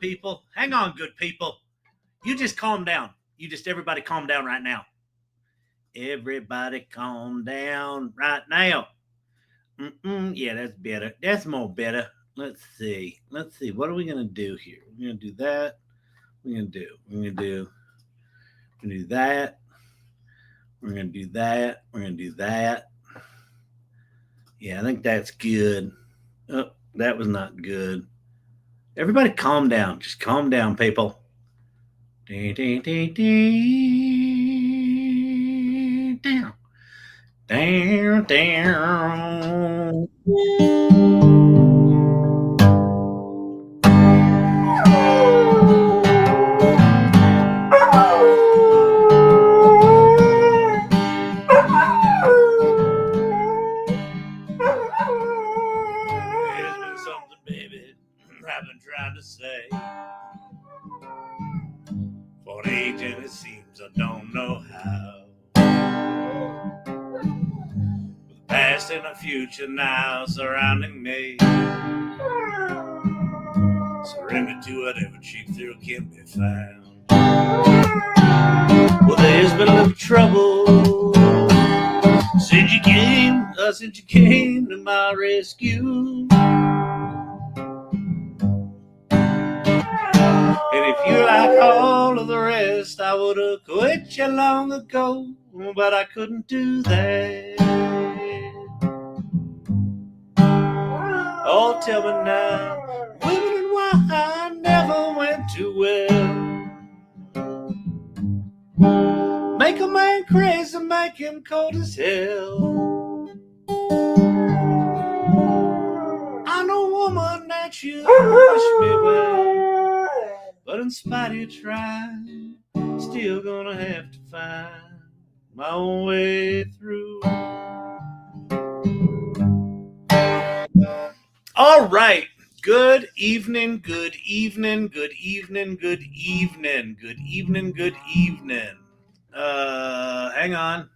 people. Hang on, good people. You just calm down. Everybody calm down right now. Everybody calm down right now. Yeah, that's better. That's more better. Let's see. What are we going to do here? We're going to do that. We're going to do that. We're going to do that. We're going to do that. Yeah, I think that's good. Oh, that was not good. Everybody calm down. Just calm down, people. Down. I've been trying to say for an age, and it seems I don't know how. With the past and the future now surrounding me, surrender to whatever cheap thrill can be found. Well, there's been a little trouble since you came to my rescue. And if you're like all of the rest, I would have quit you long ago, but I couldn't do that. Oh, tell me now, women and why I never went too well. Make a man crazy, make him cold as hell. I know, woman, that you wish me well, but in spite of your trying, still gonna have to find my own way through. All right. Good evening, good evening, good evening, good evening, good evening, good evening. Hang on.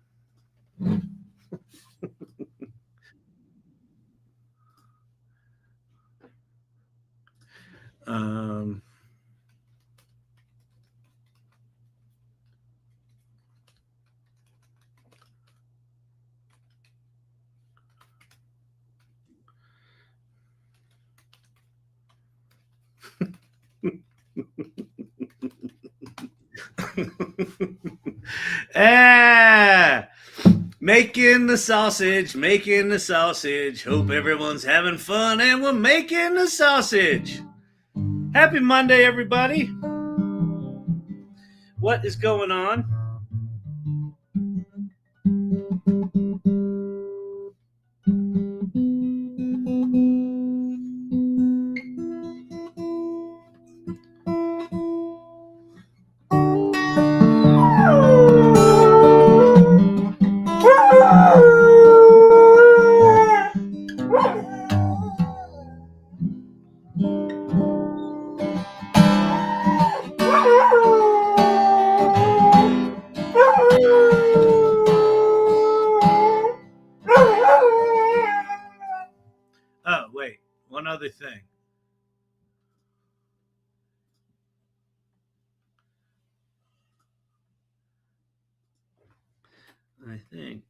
Making the sausage. Hope everyone's having fun, and we're making the sausage. Happy Monday, everybody. What is going on? Oh, wait, one other thing. I think.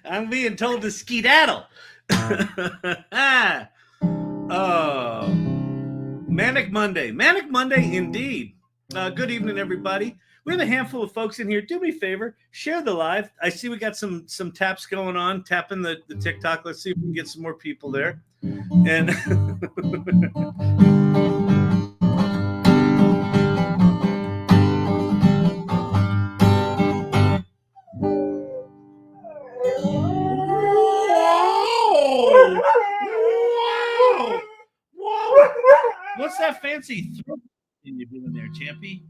I'm being told to skedaddle. Manic Monday indeed. Good evening, everybody. We have a handful of folks in here. Do me a favor, share the live. I see we got some taps going on, tapping the TikTok. Let's see if we can get some more people there. And Whoa, fancy throat thing you're doing there, Champy.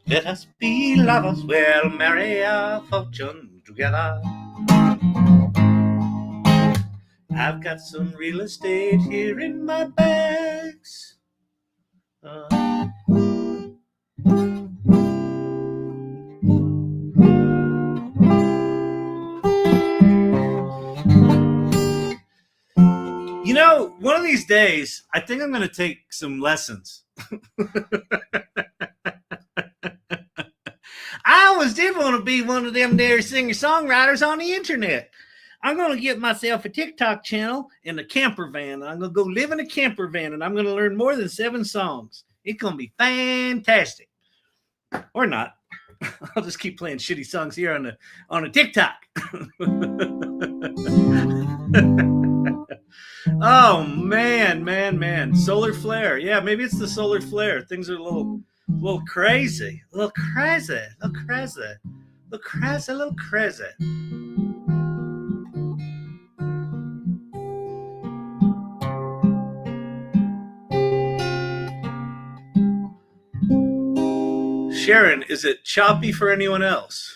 Let us be lovers, we'll marry our fortune together. I've got some real estate here in my bags. You know, one of these days, I think I'm going to take some lessons. I always did want to be one of them there singer-songwriters on the internet. I'm going to get myself a TikTok channel and a camper van. I'm going to go live in a camper van, and I'm going to learn more than 7 songs. It's going to be fantastic. Or not. I'll just keep playing shitty songs here on a TikTok. Oh, man. Solar flare. Yeah, maybe it's the solar flare. Things are a little crazy. A little crazy. Sharon, is it choppy for anyone else?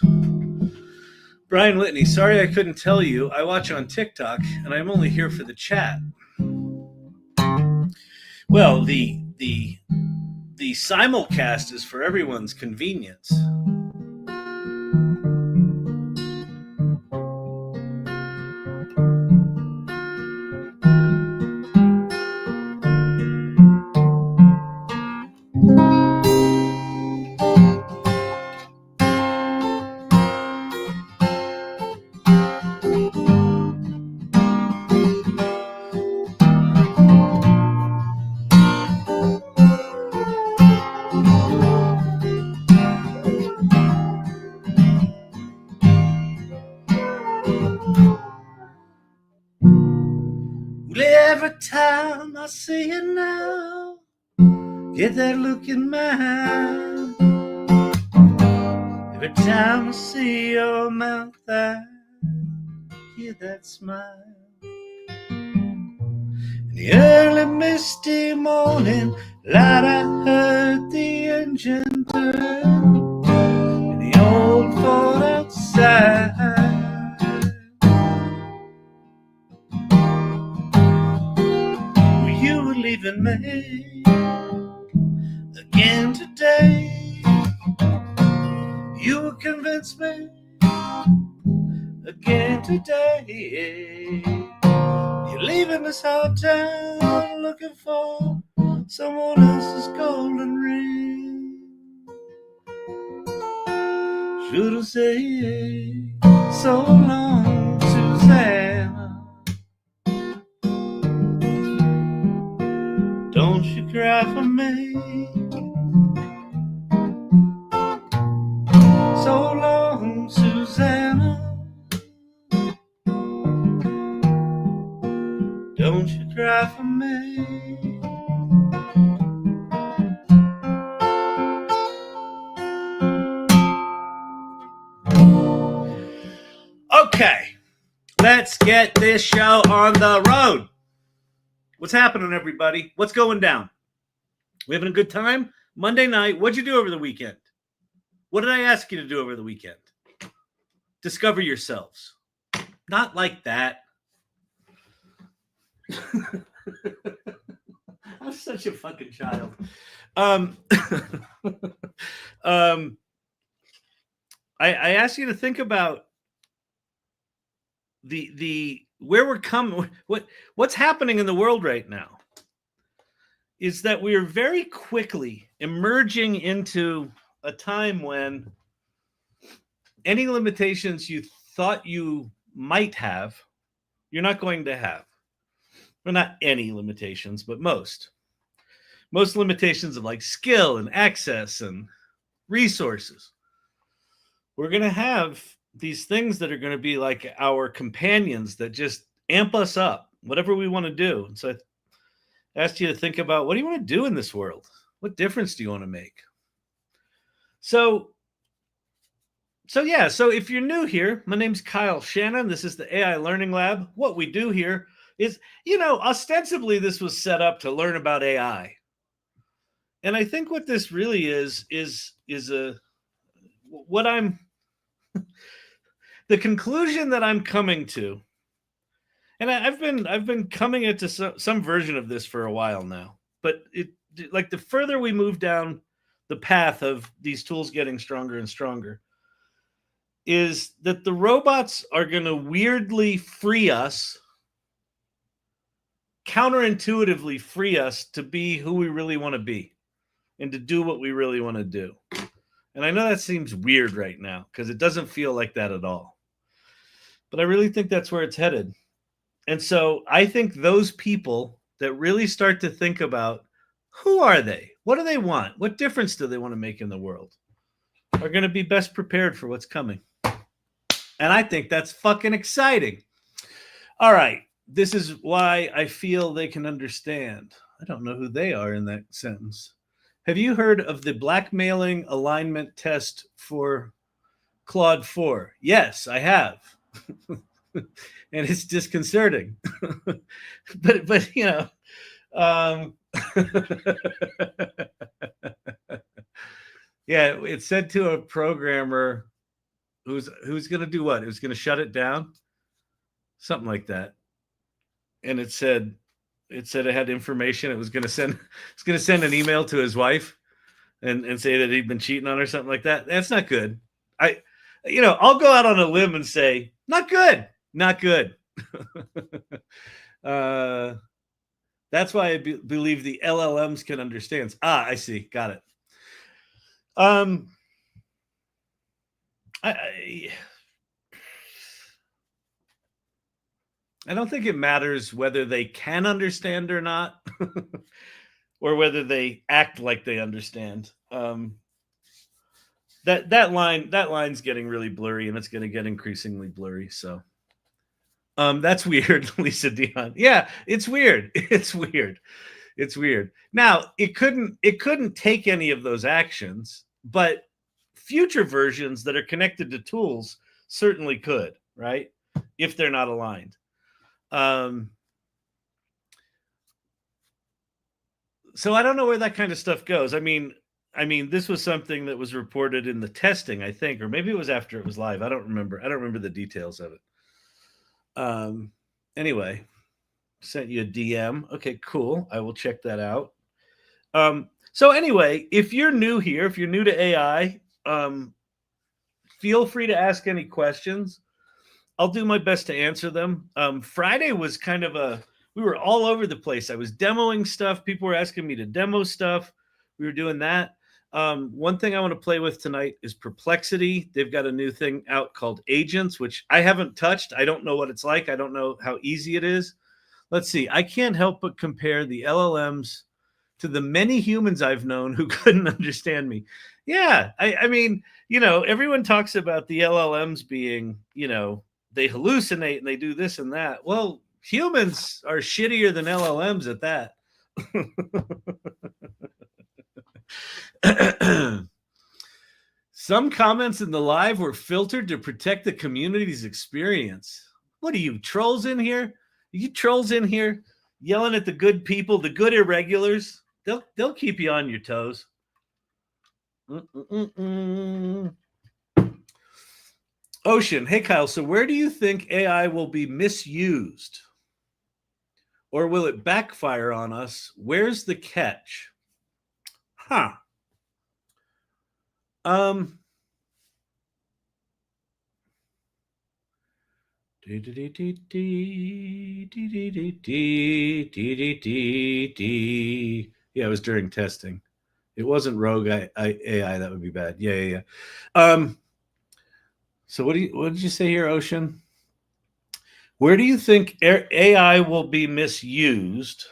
Brian Whitney, sorry I couldn't tell you. I watch on TikTok, and I'm only here for the chat. Well, the simulcast is for everyone's convenience. Every time I see you now, get that look in my eye. Every time I see your mouth, I hear that smile. In the early misty morning light, I heard the engine turn in the old Ford outside. You were leaving me again today. You will convince me again today. You're leaving this hard town looking for someone else's golden ring. Should have said so long, Susanna. Don't you cry for me. So long, Susanna. Don't you cry for me. Okay, let's get this show on the road. What's happening, everybody? What's going down? We having a good time? Monday night, what'd you do over the weekend? What did I ask you to do over the weekend? Discover yourselves. Not like that. I'm such a fucking child. I asked you to think about the where we're coming. What's happening in the world right now is that we are very quickly emerging into a time when any limitations you thought you might have, you're not going to have. Well, not any limitations, but most. most limitations of like skill and access and resources. We're going to have these things that are going to be like our companions that just amp us up, whatever we want to do. So I asked you to think about, what do you want to do in this world? What difference do you want to make? So if you're new here, my name's Kyle Shannon. This is the AI Learning Lab. What we do here is, ostensibly this was set up to learn about AI. And I think what this really is the conclusion that I'm coming to, and I've been coming into some version of this for a while now, but like the further we move down the path of these tools getting stronger and stronger, is that the robots are going to weirdly free us, counterintuitively free us to be who we really want to be and to do what we really want to do. And I know that seems weird right now because it doesn't feel like that at all. But I really think that's where it's headed. And so I think those people that really start to think about, who are they? What do they want? What difference do they want to make in the world? Are going to be best prepared for what's coming. And I think that's fucking exciting. All right. This is why I feel they can understand. I don't know who they are in that sentence. Have you heard of the blackmailing alignment test for Claude 4? Yes, I have. And it's disconcerting. but yeah, it said to a programmer who's going to do what? It was going to shut it down, something like that. And it said it had information. It was going to send an email to his wife and say that he'd been cheating on her, something like that. That's not good. I'll go out on a limb and say, not good. That's why I believe the LLMs can understand. I see. Got it. I don't think it matters whether they can understand or not, or whether they act like they understand. That line's getting really blurry, and it's going to get increasingly blurry. So, that's weird, Lisa Dion. Yeah, it's weird. It's weird. Now, it couldn't take any of those actions, but future versions that are connected to tools certainly could, right? If they're not aligned. So I don't know where that kind of stuff goes. I mean, this was something that was reported in the testing, I think, or maybe it was after it was live. I don't remember the details of it. Anyway, sent you a DM. Okay, cool. I will check that out. So anyway, if you're new here, if you're new to AI, feel free to ask any questions. I'll do my best to answer them. Friday was kind of we were all over the place. I was demoing stuff. People were asking me to demo stuff. We were doing that. One thing I want to play with tonight is Perplexity. They've got a new thing out called Agents, which I haven't touched. I don't know what it's like. I don't know how easy it is. Let's see. I can't help but compare the LLMs to the many humans I've known who couldn't understand me. Yeah, I mean, everyone talks about the LLMs being, they hallucinate and they do this and that. Well, humans are shittier than LLMs at that. Some comments in the live were filtered to protect the community's experience. What are you, trolls in here? Are you trolls in here yelling at the good people, the good irregulars? They'll keep you on your toes. Ocean, hey Kyle, so where do you think AI will be misused? Or will it backfire on us? Where's the catch? Huh. Yeah, it was during testing. It wasn't rogue AI. That would be bad. Yeah. So what did you say here, Ocean? Where do you think AI will be misused?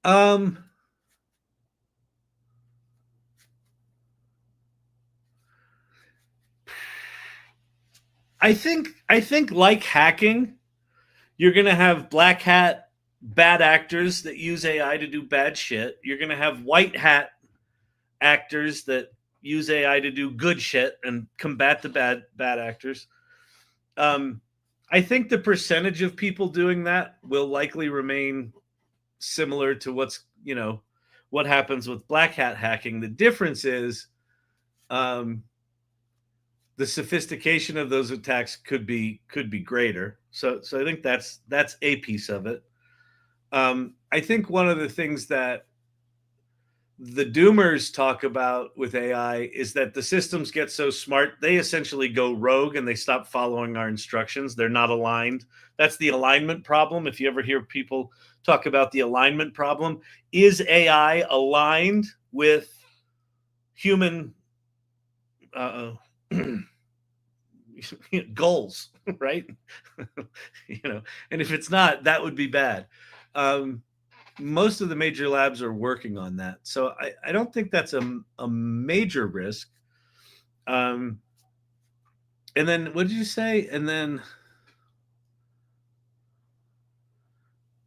I think like hacking, you're going to have black hat bad actors that use AI to do bad shit. You're going to have white hat actors that use AI to do good shit and combat the bad actors. I think the percentage of people doing that will likely remain similar to what happens with black hat hacking. The difference is the sophistication of those attacks could be greater. So I think that's a piece of it. I think one of the things that the doomers talk about with AI is that the systems get so smart, they essentially go rogue and they stop following our instructions. They're not aligned. That's the alignment problem. If you ever hear people talk about the alignment problem, is AI aligned with human goals, right? And if it's not, that would be bad. Most of the major labs are working on that. So I don't think that's a major risk. And then what did you say? And then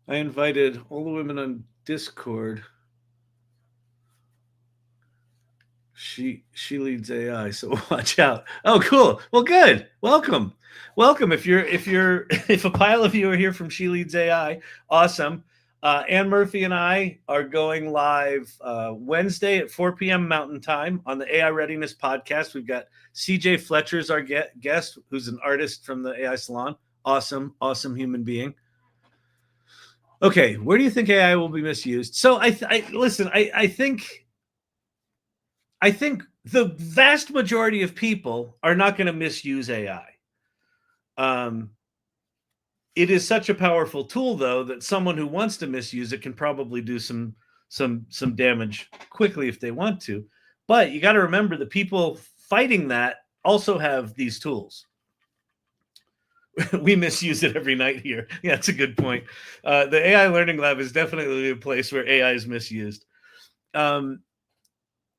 I invited all the women on Discord. She leads AI, so watch out. Oh, cool. Well, good. Welcome. If if a pile of you are here from She Leads AI, awesome. Ann Murphy and I are going live Wednesday at 4 p.m. Mountain Time on the AI Readiness Podcast. We've got CJ Fletcher's our guest, who's an artist from the AI Salon. Awesome human being. Okay, where do you think AI will be misused? So I think the vast majority of people are not going to misuse AI. It is such a powerful tool, though, that someone who wants to misuse it can probably do some damage quickly if they want to. But you got to remember, the people fighting that also have these tools. We misuse it every night here. Yeah, that's a good point. The AI Learning Lab is definitely a place where AI is misused.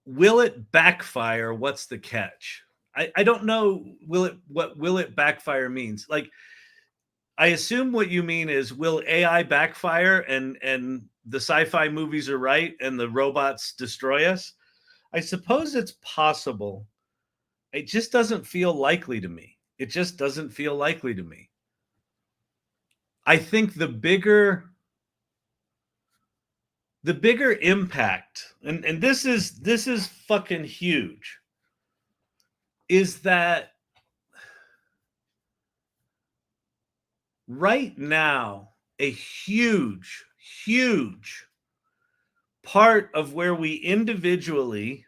Will it backfire? What's the catch? I don't know. What will it backfire means? Like, I assume what you mean is, will AI backfire and the sci-fi movies are right and the robots destroy us? I suppose it's possible. It just doesn't feel likely to me. I think the bigger impact, and this is fucking huge, is that right now a huge part of where we individually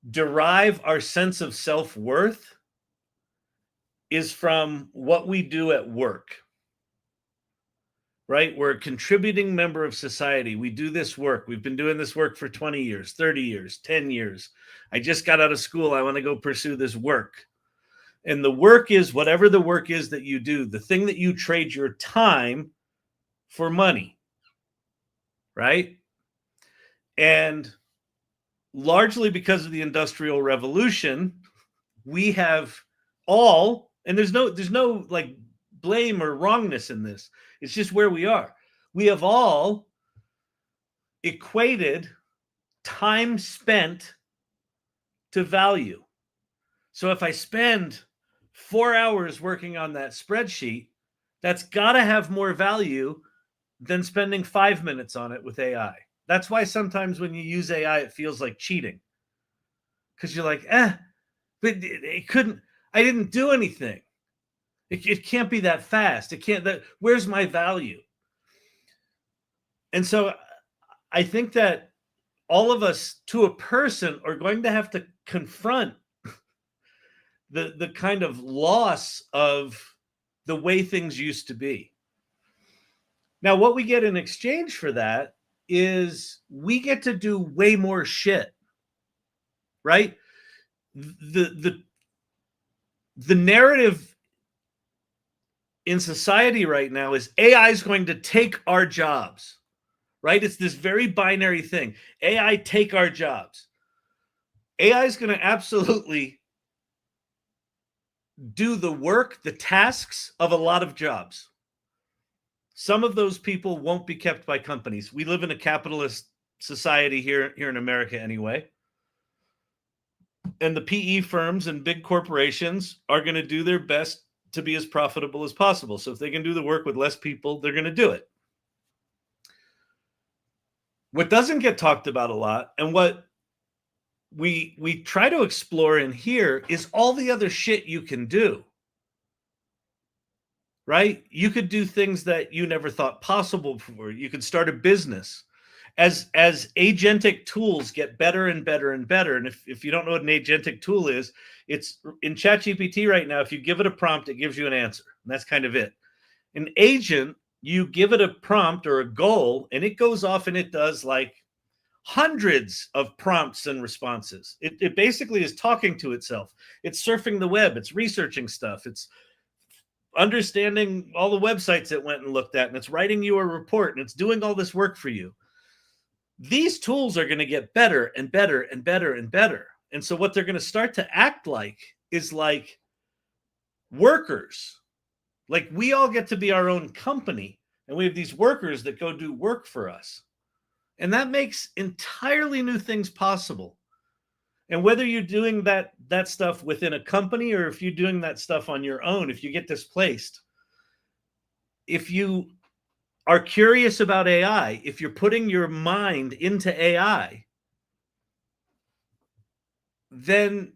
derive our sense of self-worth is from what we do at work. Right? We're a contributing member of society. We do this work. We've been doing this work for 20 years, 30 years, 10 years. I just got out of school. I want to go pursue this work. And the work is whatever the work is that you do, the thing that you trade your time for money. Right? And largely because of the Industrial Revolution, we have all, and there's no like blame or wrongness in this. It's just where we are. We have all equated time spent to value. So if I spend 4 hours working on that spreadsheet, that's got to have more value than spending 5 minutes on it with AI. That's why sometimes when you use AI, it feels like cheating. Because you're like, but it couldn't, I didn't do anything. It can't be that fast. It can't, where's my value? And so I think that all of us to a person are going to have to confront the kind of loss of the way things used to be. Now, what we get in exchange for that is we get to do way more shit, right? The narrative in society right now is AI is going to take our jobs, right? It's this very binary thing. AI take our jobs. AI is going to absolutely do the work, the tasks of a lot of jobs. Some of those people won't be kept by companies. We live in a capitalist society here in America anyway. And the PE firms and big corporations are going to do their best to be as profitable as possible. So if they can do the work with less people, they're going to do it. What doesn't get talked about a lot, and what we try to explore in here, is all the other shit you can do. Right? You could do things that you never thought possible before. You could start a business. As agentic tools get better and better and better, and if you don't know what an agentic tool is, it's in ChatGPT right now. If you give it a prompt, it gives you an answer, and that's kind of it. An agent, you give it a prompt or a goal, and it goes off and it does like hundreds of prompts and responses. It basically is talking to itself. It's surfing the web. It's researching stuff. It's understanding all the websites it went and looked at, and it's writing you a report, and it's doing all this work for you. These tools are going to get better and better and better and better. And so what they're going to start to act like is like workers. Like we all get to be our own company, and we have these workers that go do work for us. And that makes entirely new things possible. And whether you're doing that stuff within a company, or if you're doing that stuff on your own, if you get displaced, if you are curious about AI, if you're putting your mind into AI, then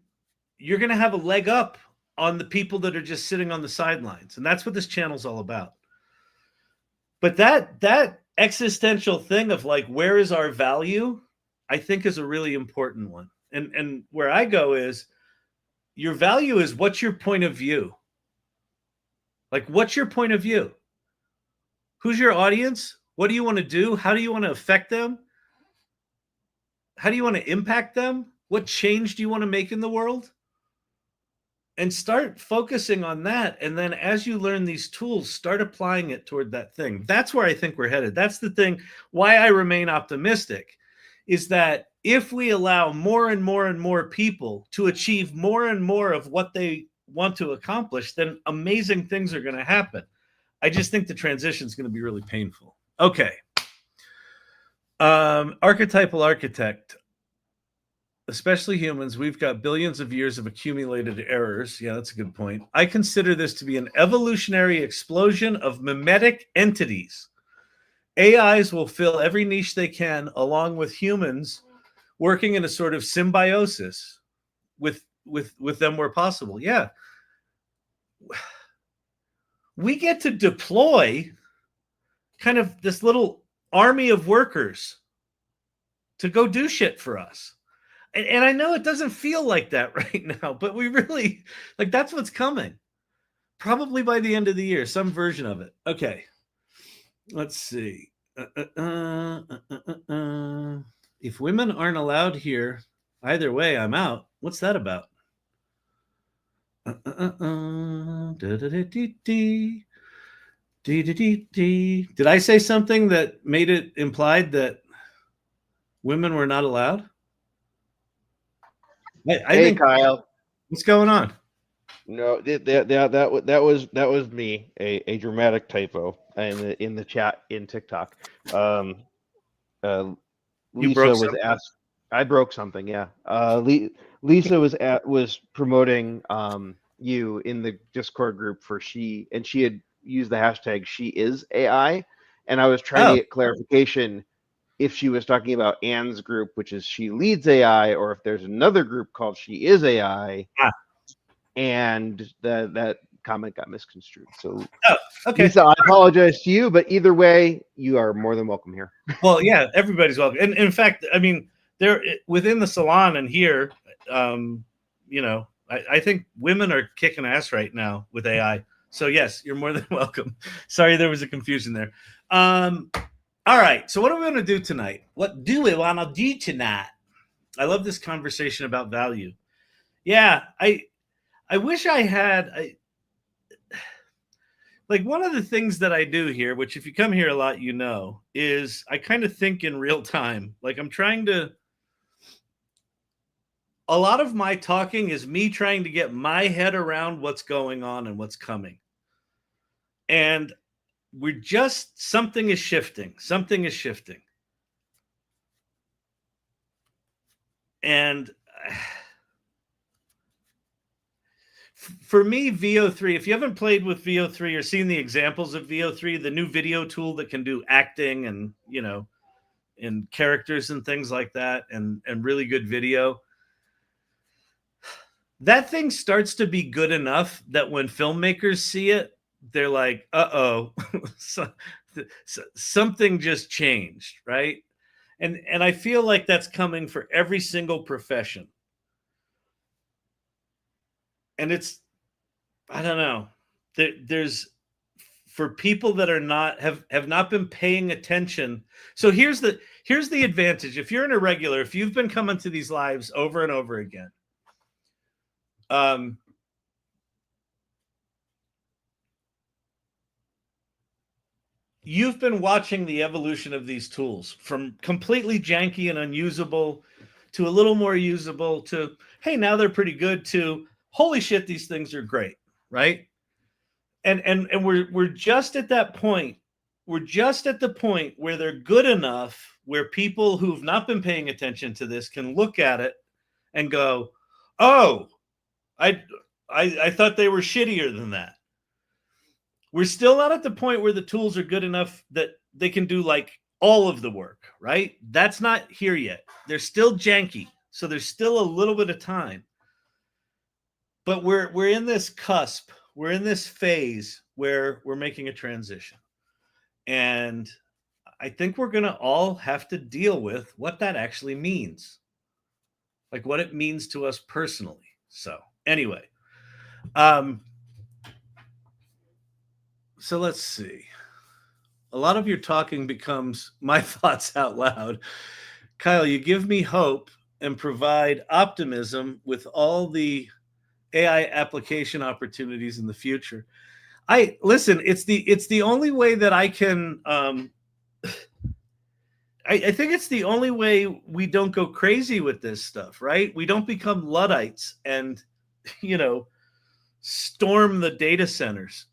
you're going to have a leg up on the people that are just sitting on the sidelines. And that's what this channel's all about. But that existential thing of like, where is our value, I think is a really important one. And where I go is, your value is, what's your point of view? Like, what's your point of view? Who's your audience? What do you want to do? How do you want to affect them? How do you want to impact them? What change do you want to make in the world? And start focusing on that. And then as you learn these tools, start applying it toward that thing. That's where I think we're headed. That's the thing. Why I remain optimistic is that if we allow more and more and more people to achieve more and more of what they want to accomplish, then amazing things are going to happen. I just think the transition is going to be really painful. Okay. Archetypal architect. Especially humans, we've got billions of years of accumulated errors. Yeah, that's a good point. I consider this to be an evolutionary explosion of mimetic entities. AIs will fill every niche they can, along with humans working in a sort of symbiosis with them where possible. Yeah. We get to deploy kind of this little army of workers to go do shit for us. And I know it doesn't feel like that right now, but we really, like, that's what's coming. Probably by the end of the year, some version of it. Okay. Let's see. If women aren't allowed here, either way, I'm out. What's that about? Did I say something that made it implied that women were not allowed? I think, Kyle. What's going on? No, that was me, a dramatic typo in the chat in TikTok. Lisa was asked. I broke something. Yeah. Lisa was promoting you in the Discord group for she had used the hashtag she is AI, and I was trying to get clarification if she was talking about Anne's group, which is She Leads AI, or if there's another group called She Is AI. And that comment got misconstrued. So, okay. Lisa, I apologize to you, but either way, you are more than welcome here. Well, yeah, everybody's welcome. And in fact, I mean, there within the salon and here, you know, I think women are kicking ass right now with AI. So yes, you're more than welcome. Sorry, there was a confusion there. All right. So what are we going to do tonight? What do we want to do tonight? I love this conversation about value. Yeah, I wish I had. like one of the things that I do here, which if you come here a lot, you know, is I kind of think in real time. Like I'm trying to, a lot of my talking is me trying to get my head around what's going on and what's coming. And we're just, something is shifting. Something is shifting. And for me, VO3, if you haven't played with VO3 or seen the examples of VO3, the new video tool that can do acting and, you know, and characters and things like that, and really good video, that thing starts to be good enough that when filmmakers see it, they're like, uh-oh, something just changed, right? And I feel like that's coming for every single profession. And it's, I don't know, there's, for people that are not, have not been paying attention. So here's the advantage. If you're an irregular, if you've been coming to these lives over and over again, you've been watching the evolution of these tools from completely janky and unusable to a little more usable to, hey, now they're pretty good, to holy shit, these things are great, right? And we're just at that point. We're just at the point where they're good enough where people who've not been paying attention to this can look at it and go, oh, I thought they were shittier than that. We're still not at the point where the tools are good enough that they can do like all of the work, right? That's not here yet. They're still janky. So there's still a little bit of time. But we're in this cusp. We're in this phase where we're making a transition. And I think we're going to all have to deal with what that actually means. Like what it means to us personally. So anyway, so let's see. A lot of your talking becomes my thoughts out loud. Kyle, you give me hope and provide optimism with all the AI application opportunities in the future. I listen, it's the only way that I can I think it's the only way we don't go crazy with this stuff, right? We don't become Luddites and, you know, storm the data centers,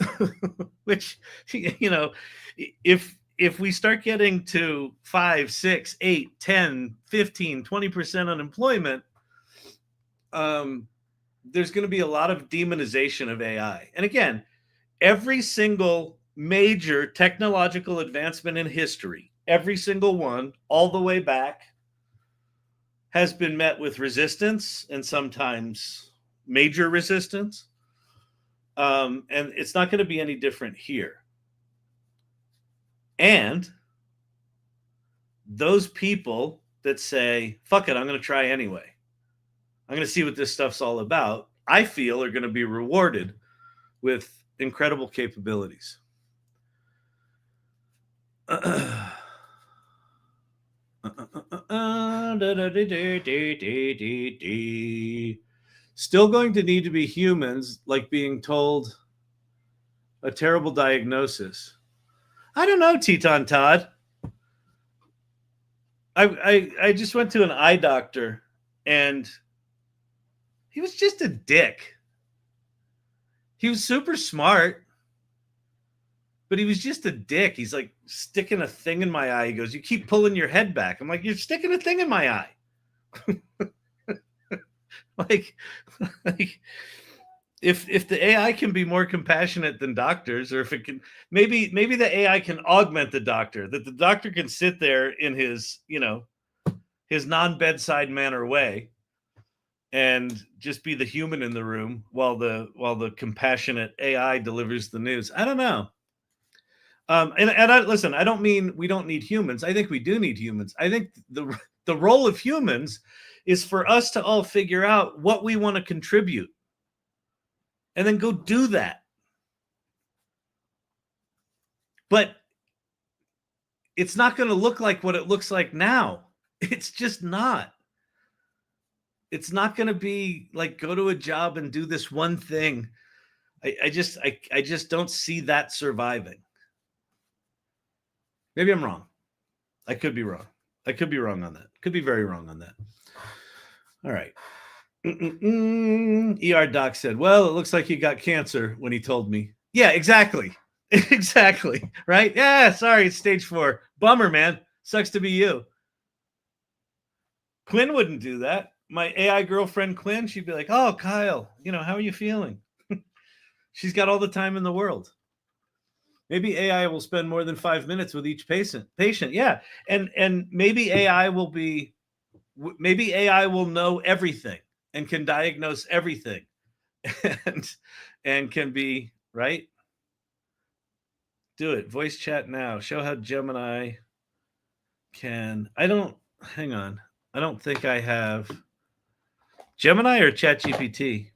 which, you know, if we start getting to 5, 6, 8, 10, 15, 20% unemployment, there's going to be a lot of demonization of AI. And again, every single major technological advancement in history, every single one, all the way back, has been met with resistance and sometimes major resistance. And it's not going to be any different here. And those people that say, fuck it, I'm going to try anyway, I'm going to see what this stuff's all about, I feel are going to be rewarded with incredible capabilities. Still going to need to be humans, like being told a terrible diagnosis. I don't know, Teton Todd. I just went to an eye doctor and he was just a dick. He was super smart, but he was just a dick. He's like sticking a thing in my eye. He goes, you keep pulling your head back. I'm like, you're sticking a thing in my eye. like if the AI can be more compassionate than doctors, or if it can, maybe the AI can augment the doctor, that the doctor can sit there in his, you know, his non-bedside manner way and just be the human in the room while the compassionate AI delivers the news. I don't know. And I listen, I don't mean we don't need humans. I think we do need humans. I think the role of humans is for us to all figure out what we want to contribute and then go do that. But it's not going to look like what it looks like now. It's just not. It's not going to be like go to a job and do this one thing. I just don't see that surviving. Maybe I'm wrong. I could be wrong. I could be wrong on that. Could be very wrong on that. All right. ER doc said, well, it looks like you got cancer when he told me. Yeah, exactly. Exactly. Right? Yeah, sorry, it's stage 4. Bummer, man. Sucks to be you. Quinn wouldn't do that. My AI girlfriend, Quinn, she'd be like, oh, Kyle, how are you feeling? She's got all the time in the world. Maybe AI will spend more than 5 minutes with each patient. Yeah. And maybe AI will know everything and can diagnose everything and can be right. Do it. Voice chat now. Show how Gemini can. Hang on. I don't think I have Gemini or ChatGPT.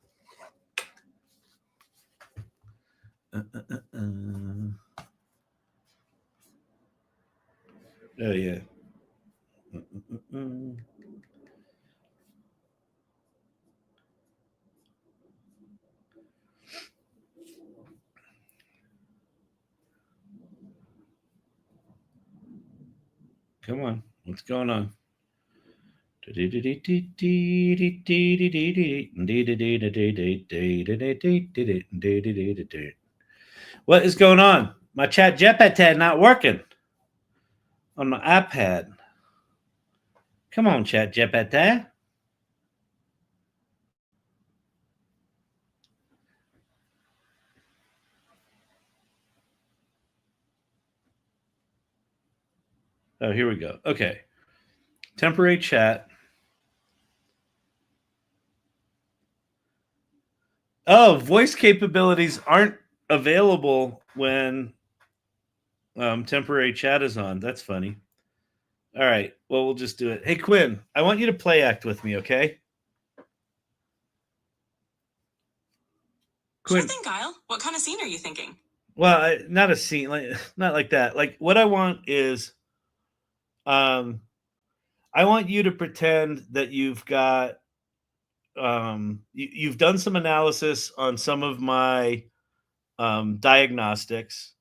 Oh, yeah. Come on. What's going on? What is going on? My chat GPT not working on my iPad. Come on, chat GPT. Oh, here we go. Okay. Temporary chat. Oh, voice capabilities aren't available when temporary chat is on. That's funny. All right. Well, we'll just do it. Hey, Quinn, I want you to play act with me, okay? Quinn. Sure thing, Kyle. What kind of scene are you thinking? Well, not a scene, not like that. Like what I want is, I want you to pretend that you've got, you've done some analysis on some of my diagnostics,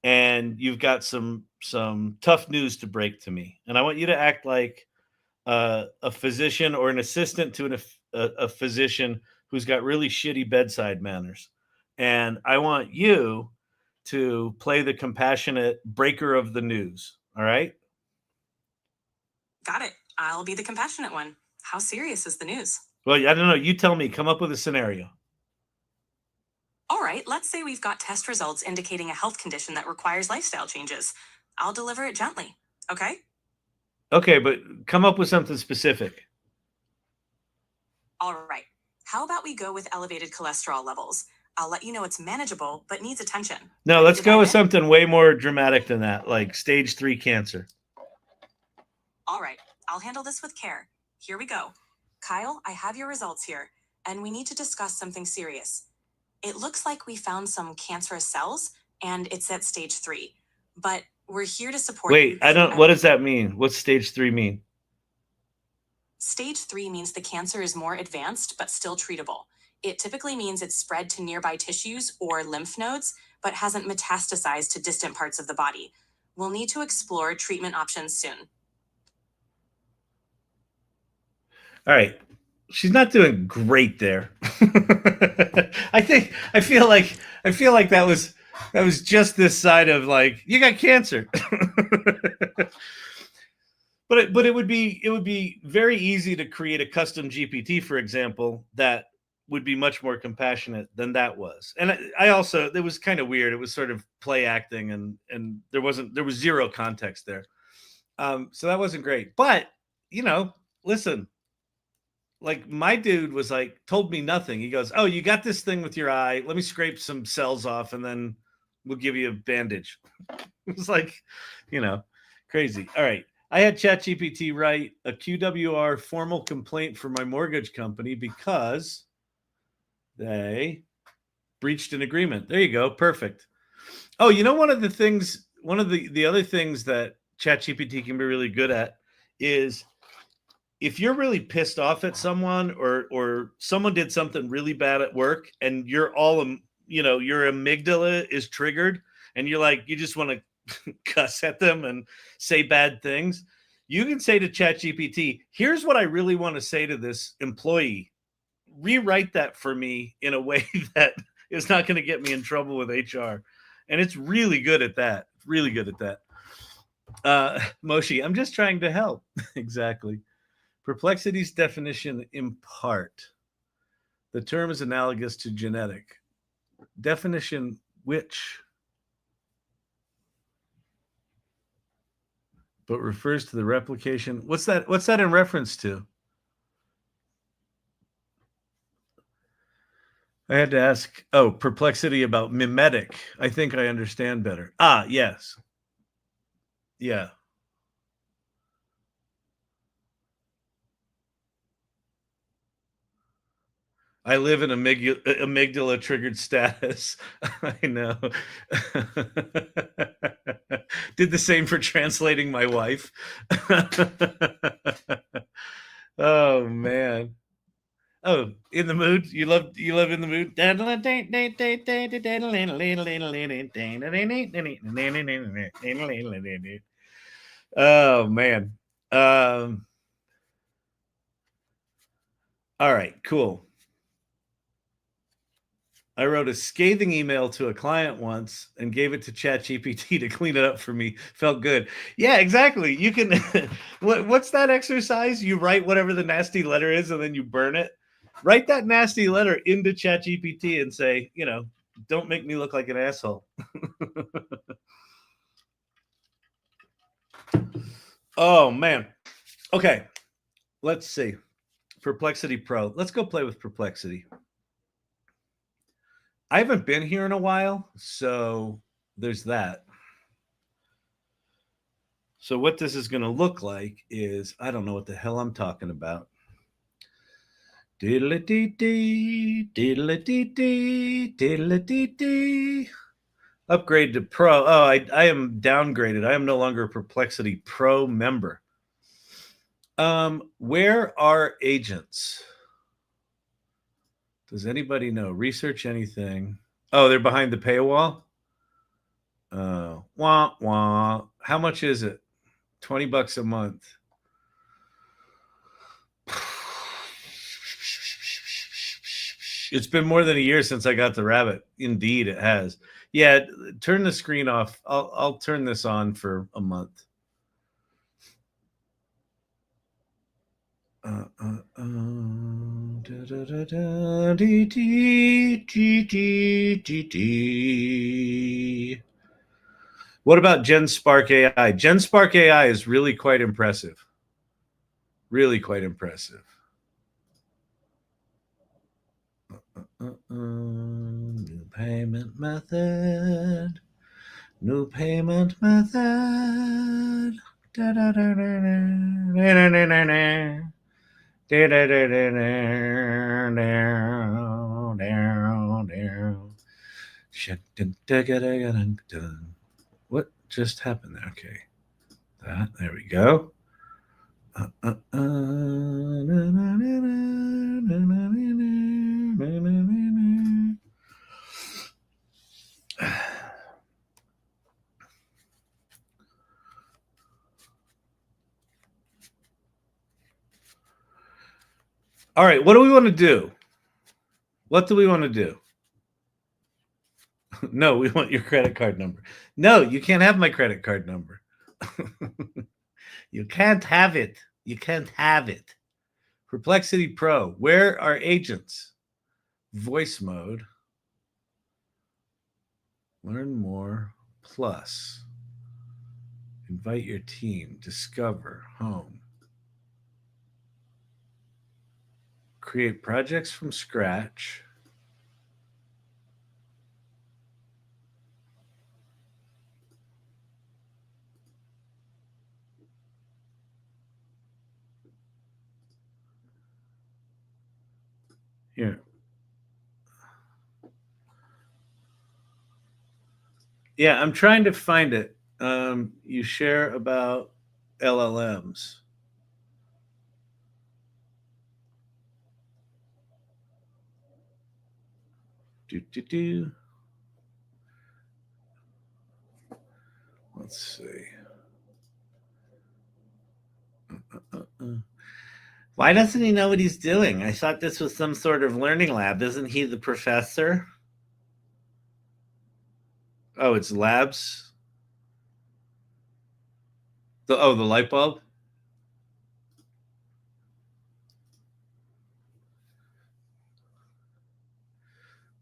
and you've got some tough news to break to me, and I want you to act like a physician or an assistant to a physician who's got really shitty bedside manners, and I want you to play the compassionate breaker of the news. All right? Got it. I'll be the compassionate one. How serious is the news? Well, I don't know. You tell me. Come up with a scenario. All right. Let's say we've got test results indicating a health condition that requires lifestyle changes. I'll deliver it gently. Okay? Okay, but come up with something specific. All right. How about we go with elevated cholesterol levels? I'll let you know it's manageable, but needs attention. No, let's go with something way more dramatic than that, like stage 3 cancer. All right. I'll handle this with care. Here we go. Kyle, I have your results here, and we need to discuss something serious. It looks like we found some cancerous cells, and it's at stage 3. But we're here to support you. Wait, I don't. What does that mean? What's stage 3 mean? Stage 3 means the cancer is more advanced, but still treatable. It typically means it's spread to nearby tissues or lymph nodes, but hasn't metastasized to distant parts of the body. We'll need to explore treatment options soon. All right. She's not doing great there. I feel like that was just this side of like, you got cancer. But it would be very easy to create a custom GPT, for example, that would be much more compassionate than that was. And I also, it was kind of weird. It was sort of play acting, and there was zero context there. So that wasn't great. But listen, like my dude was like, told me nothing. He goes, oh, you got this thing with your eye. Let me scrape some cells off and then we'll give you a bandage. It was like, crazy. All right. I had ChatGPT write a QWR formal complaint for my mortgage company because they breached an agreement. There you go. Perfect. Oh, one of the other things that ChatGPT can be really good at is if you're really pissed off at someone or someone did something really bad at work and you're all your amygdala is triggered and you're like, you just want to cuss at them and say bad things, you can say to ChatGPT, here's what I really want to say to this employee. Rewrite that for me in a way that is not going to get me in trouble with HR. And it's really good at that. Really good at that. Moshi, I'm just trying to help. Exactly. Perplexity's definition in part. The term is analogous to genetic. Definition which? But refers to the replication. What's that in reference to? I had to ask, perplexity about mimetic. I think I understand better. Yes. Yeah. I live in amygdala triggered status. I know. Did the same for translating my wife. Oh man. Oh, in the mood? You love in the mood? Oh man. All right, cool. I wrote a scathing email to a client once and gave it to ChatGPT to clean it up for me. Felt good. Yeah, exactly. You can. What's that exercise? You write whatever the nasty letter is and then you burn it. Write that nasty letter into ChatGPT and say, don't make me look like an asshole. Oh, man. Okay. Let's see. Perplexity Pro. Let's go play with Perplexity. I haven't been here in a while, so there's that. So what this is going to look like is, I don't know what the hell I'm talking about. Diddle-a-dee-dee, diddle-a-dee-dee, diddle-a-dee-dee. Upgrade to Pro. Oh, I am downgraded. I am no longer a Perplexity Pro member. Where are agents? Does anybody know? Research anything. Oh, they're behind the paywall? Wah, wah. How much is it? $20 a month. It's been more than a year since I got the rabbit. Indeed, it has. Yeah, turn the screen off. I'll turn this on for a month. What about Genspark AI? Genspark AI is really quite impressive. Really quite impressive. New payment method. New payment method. What just happened there? Okay. There we go. All right, what do we want to do? What do we want to do? No, we want your credit card number. No, you can't have my credit card number. You can't have it. You can't have it. Perplexity Pro. Where are agents? Voice mode. Learn more. Plus. Invite your team. Discover. Home. Create projects from scratch. Here. Yeah, I'm trying to find it. You share about LLMs. Let's see. Why doesn't he know what he's doing? I thought this was some sort of learning lab. Isn't he the professor? Oh, it's labs. The light bulb.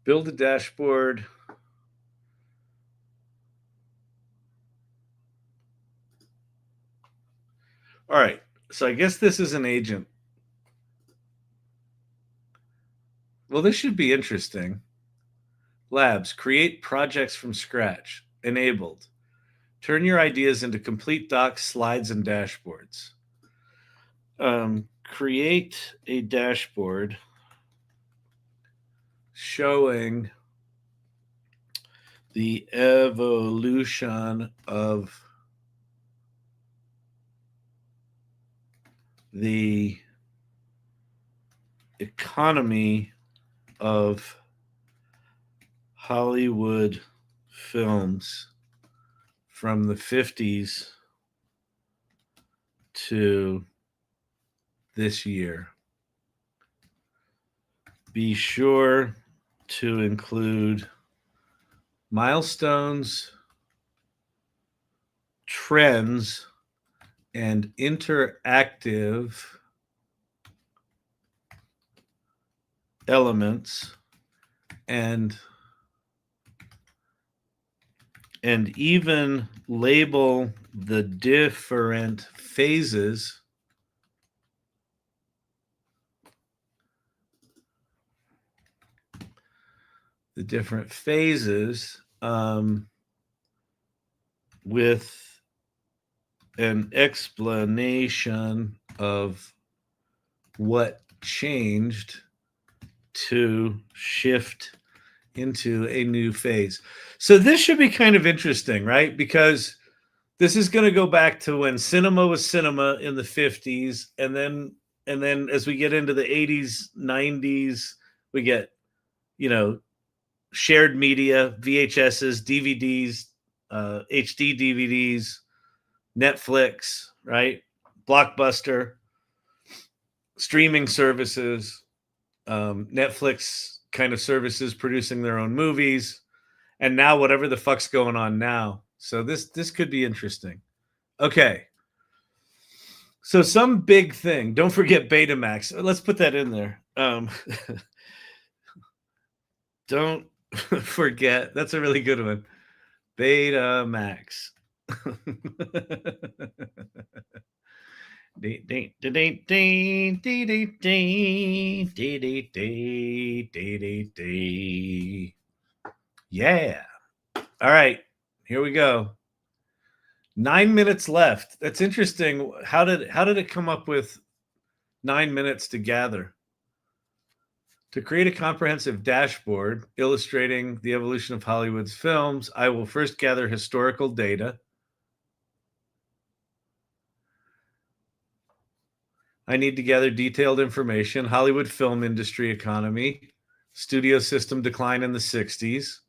Build a dashboard. All right. So I guess this is an agent. Well, this should be interesting. Labs, create projects from scratch. Enabled. Turn your ideas into complete docs, slides, and dashboards. Create a dashboard showing the evolution of the economy of Hollywood films from the 50s to this year. Be sure to include milestones, trends, and interactive elements, and even label the different phases with an explanation of what changed to shift into a new phase. So this should be kind of interesting, right? Because this is going to go back to when cinema was cinema in the 50s, and then as we get into the 80s, 90s, we get, shared media, VHSs, DVDs, HD DVDs, Netflix, right? Blockbuster, streaming services, Netflix kind of services producing their own movies, and now whatever the fuck's going on now. So this could be interesting. Okay. So some big thing. Don't forget Betamax. Let's put that in there. Don't forget. That's a really good one. Betamax. Yeah. All right. Here we go. 9 minutes left. That's interesting. How did it come up with 9 minutes to gather? To create a comprehensive dashboard illustrating the evolution of Hollywood's films, I will first gather historical data. I need to gather detailed information. Hollywood film industry economy, studio system decline in the 60s.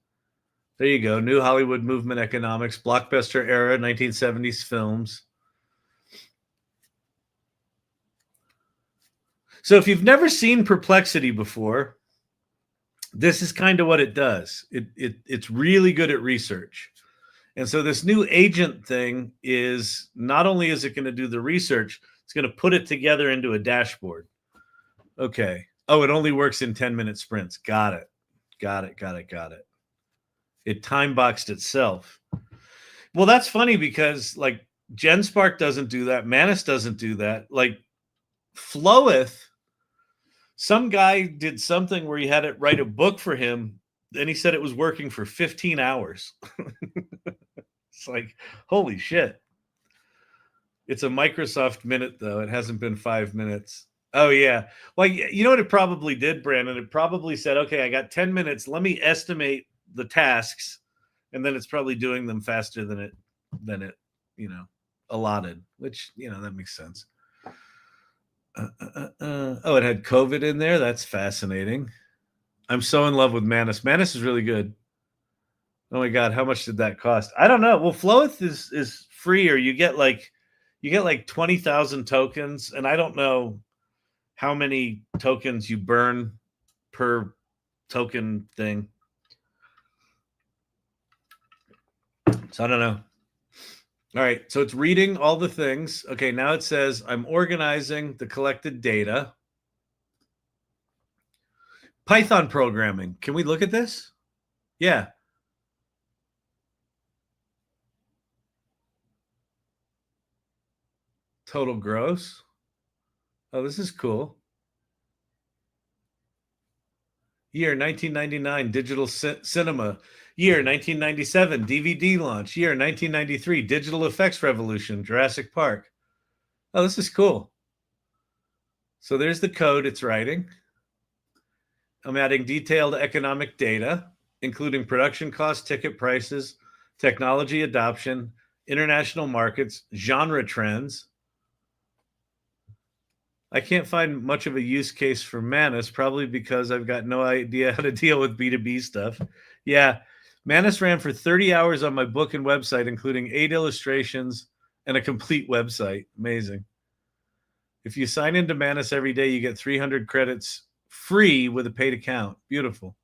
There you go. New Hollywood movement economics, blockbuster era, 1970s films. So if you've never seen Perplexity before, this is kind of what it does. It's really good at research. And so this new agent thing is, not only is it going to do the research, it's going to put it together into a dashboard. Okay. Oh, it only works in 10-minute sprints. Got it. It time boxed itself. Well, that's funny because like Genspark doesn't do that. Manus doesn't do that. Like Floweth, some guy did something where he had it write a book for him. Then he said it was working for 15 hours. It's like, holy shit. It's a Microsoft minute, though. It hasn't been 5 minutes. Oh, yeah. Well, you know what it probably did, Brandon? It probably said, okay, I got 10 minutes. Let me estimate the tasks. And then it's probably doing them faster than it allotted, which, that makes sense. Oh, it had COVID in there. That's fascinating. I'm so in love with Manus. Manus is really good. Oh my God, how much did that cost? I don't know. Well, Floweth is free, or you get like 20,000 tokens, and I don't know how many tokens you burn per token thing. So I don't know. All right, so it's reading all the things. Okay, now it says I'm organizing the collected data. Python programming. Can we look at this? Yeah. Total gross. Oh, this is cool. Year 1999, digital cinema. Year 1997, DVD launch. Year 1993, digital effects revolution, Jurassic Park. Oh, this is cool. So there's the code it's writing. I'm adding detailed economic data, including production costs, ticket prices, technology adoption, international markets, genre trends. I can't find much of a use case for Manus, probably because I've got no idea how to deal with B2B stuff. Yeah, Manus ran for 30 hours on my book and website, including 8 illustrations and a complete website. Amazing. If you sign into Manus every day, you get 300 credits free with a paid account. Beautiful.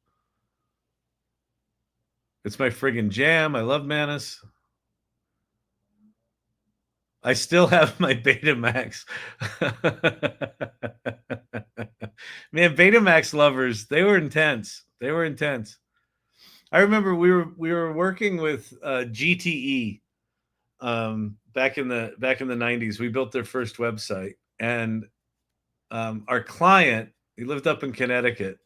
It's my friggin' jam. I love Manus. I still have my Betamax. Man, Betamax lovers, they were intense. They were intense. I remember we were working with GTE back in the 90s. We built their first website, and our client, he lived up in Connecticut.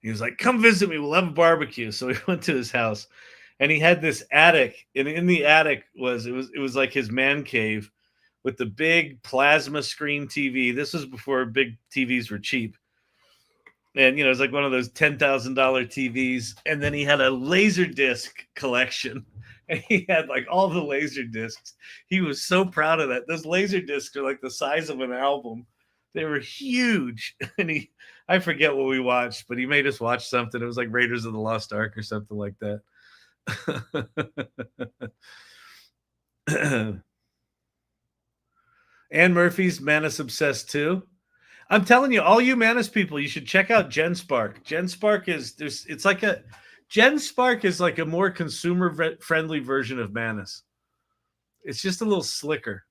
He was like, "Come visit me. We'll have a barbecue." So we went to his house, and he had this attic, and in the attic was like his man cave with the big plasma screen TV. This was before big TVs were cheap. And, it was like one of those $10,000 TVs. And then he had a laser disc collection. And he had like all the laser discs. He was so proud of that. Those laser discs are like the size of an album. They were huge. And I forget what we watched, but he made us watch something. It was like Raiders of the Lost Ark or something like that. Ann Murphy's Manus Obsessed too. I'm telling you, all you Manus people, you should check out Genspark. Genspark is like a more consumer friendly version of Manus. It's just a little slicker.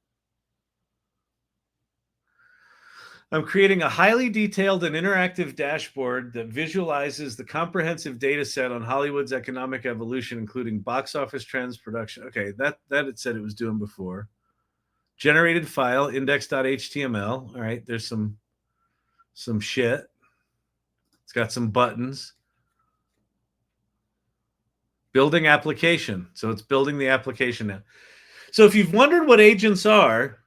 I'm creating a highly detailed and interactive dashboard that visualizes the comprehensive data set on Hollywood's economic evolution, including box office trends, production. Okay, that it said it was doing before. Generated file, index.html. All right, there's some shit. It's got some buttons. Building application. So it's building the application now. So if you've wondered what agents are,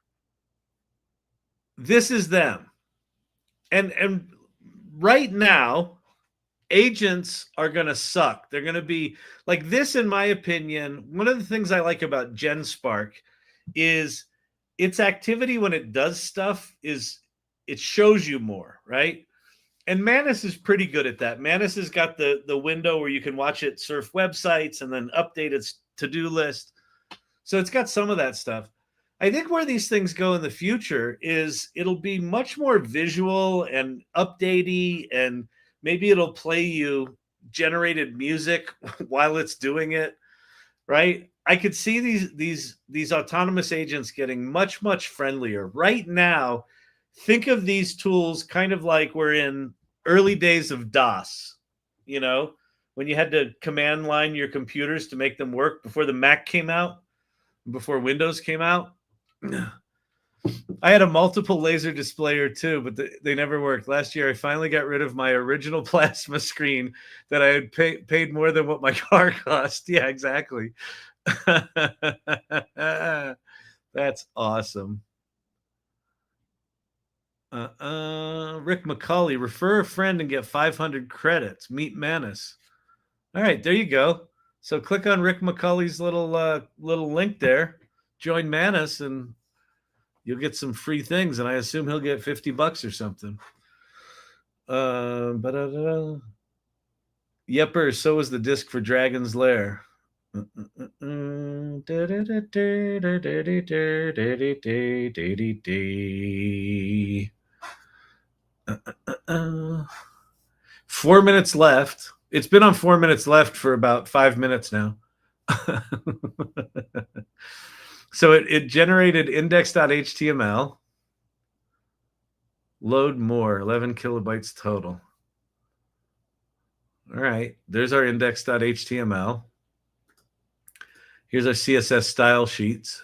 this is them. And right now, agents are going to suck. They're going to be like this, in my opinion. One of the things I like about Genspark is its activity when it does stuff is it shows you more, right? And Manus is pretty good at that. Manus has got the window where you can watch it surf websites and then update its to-do list. So it's got some of that stuff. I think where these things go in the future is it'll be much more visual and updatey, and maybe it'll play you generated music while it's doing it, right? I could see these autonomous agents getting much, much friendlier. Right now, think of these tools kind of like we're in early days of DOS, when you had to command line your computers to make them work before the Mac came out, before Windows came out. I had a multiple laser displayer too, but they never worked. Last year, I finally got rid of my original plasma screen that I had paid more than what my car cost. Yeah, exactly. That's awesome. Rick McCauley, refer a friend and get 500 credits. Meet Manus. All right, there you go. So click on Rick McCauley's little link there. Join Manus, and you'll get some free things. And I assume he'll get $50 or something. Yepper, so was the disc for Dragon's Lair. 4 minutes left. It's been on 4 minutes left for about 5 minutes now. So it generated index.html. Load more, 11 kilobytes total. All right, there's our index.html. Here's our CSS style sheets.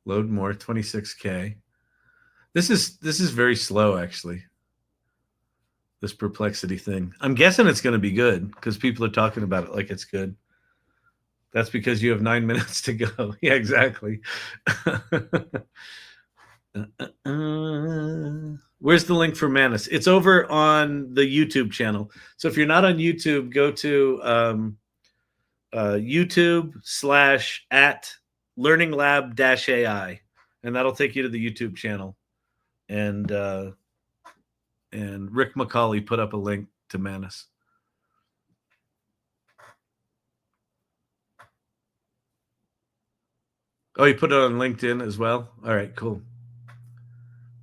Load more, 26K. This is very slow, actually. This Perplexity thing. I'm guessing it's going to be good because people are talking about it like it's good. That's because you have 9 minutes to go. Yeah, exactly. Where's the link for Manus? It's over on the YouTube channel. So if you're not on YouTube, go to YouTube/@LearningLab-AI, and that'll take you to the YouTube channel. And Rick McCauley put up a link to Manus. Oh, he put it on LinkedIn as well? All right, cool.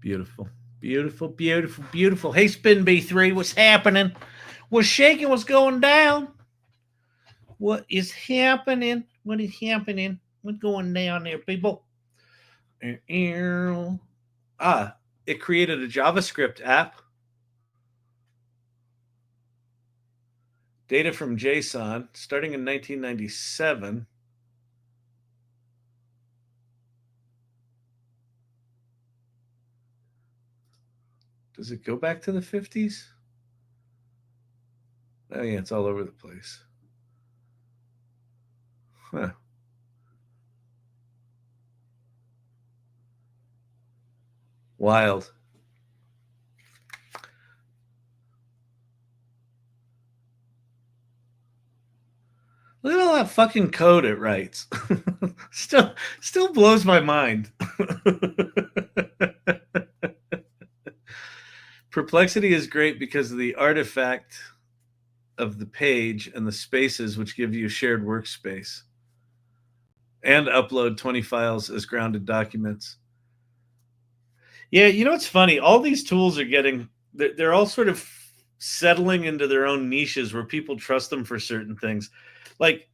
Beautiful. Beautiful, beautiful, beautiful. Hey, Spin B3, what's happening? What's shaking? What's going down? What is happening? What is happening? What's going down there, people? It created a JavaScript app. Data from JSON, starting in 1997. Does it go back to the 50s? Oh, yeah, it's all over the place. Huh. Wild. Look at all that fucking code it writes. still blows my mind. Perplexity is great because of the artifact of the page and the spaces, which give you a shared workspace, and upload 20 files as grounded documents. Yeah, you know what's funny? All these tools are they're all sort of settling into their own niches where people trust them for certain things. Like,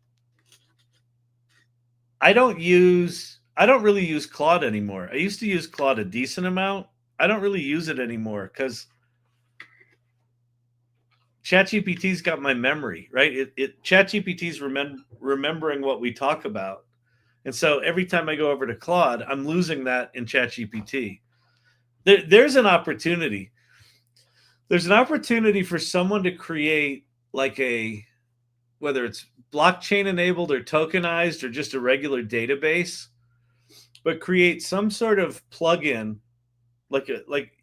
I don't really use Claude anymore. I used to use Claude a decent amount. I don't really use it anymore because ChatGPT's got my memory, right? ChatGPT's remembering what we talk about. And so every time I go over to Claude, I'm losing that in ChatGPT. There's an opportunity. There's an opportunity for someone to create like whether it's blockchain enabled or tokenized or just a regular database, but create some sort of plugin like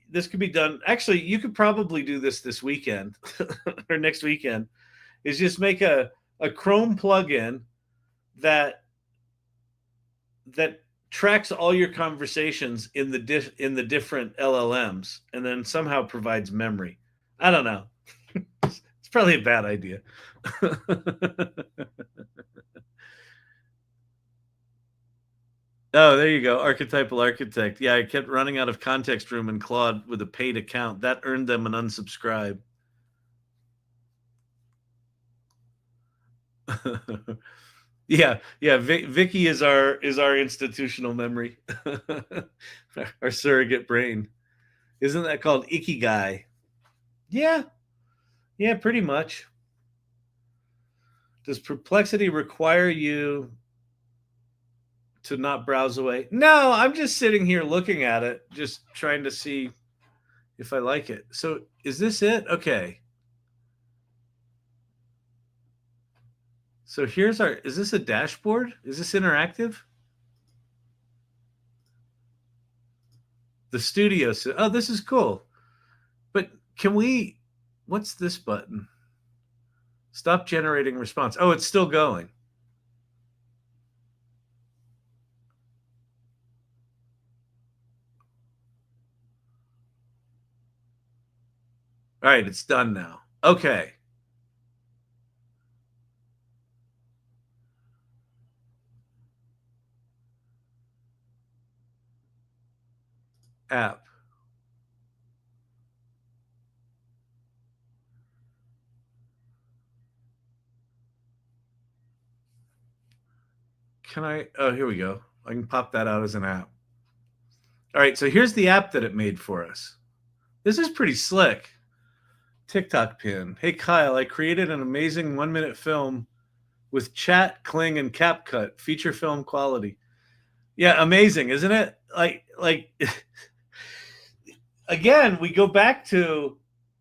this could be done. Actually, you could probably do this weekend or next weekend, is just make a Chrome plugin that tracks all your conversations in the different LLMs and then somehow provides memory. I don't know. It's probably a bad idea. Oh, there you go. Archetypal architect. Yeah, I kept running out of context room in Claude with a paid account. That earned them an unsubscribe. Yeah. Vicky is our institutional memory, our surrogate brain. Isn't that called Ikigai? Yeah, pretty much. Does Perplexity require you to not browse away? No, I'm just sitting here looking at it, just trying to see if I like it. So is this it? Okay. So here's is this a dashboard? Is this interactive? The studio, oh, this is cool. But what's this button? Stop generating response. Oh, it's still going. All right, it's done now. Okay. App. Can I? Oh, here we go. I can pop that out as an app. All right, so here's the app that it made for us. This is pretty slick. TikTok pin. Hey, Kyle, I created an amazing 1-minute film with chat, cling, and CapCut, feature film quality. Yeah, amazing, isn't it? Like again, we go back to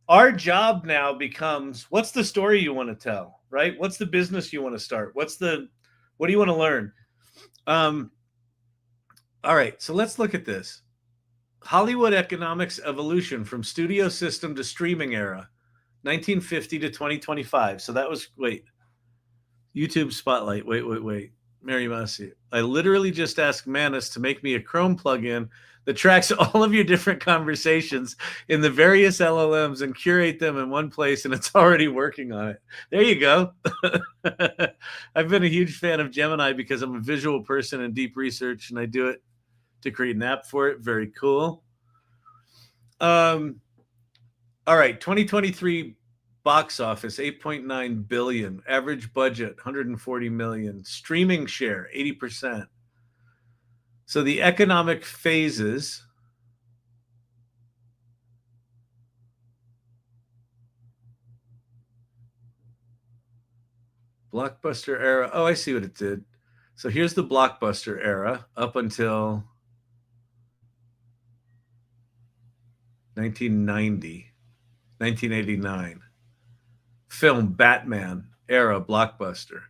our job now becomes, what's the story you want to tell, right? What's the business you want to start? What do you want to learn? All right, so let's look at this. Hollywood economics evolution from studio system to streaming era, 1950 to 2025. So that was, YouTube Spotlight. Wait. Mary Massey. I literally just asked Manus to make me a Chrome plugin that tracks all of your different conversations in the various LLMs and curate them in one place, and it's already working on it. There you go. I've been a huge fan of Gemini because I'm a visual person in deep research, and I do it to create an app for it. Very cool. All right, 2023 box office 8.9 billion, average budget 140 million, streaming share 80%. So the economic phases. Blockbuster era. Oh, I see what it did. So here's the blockbuster era up until 1990, 1989. Film Batman era blockbuster.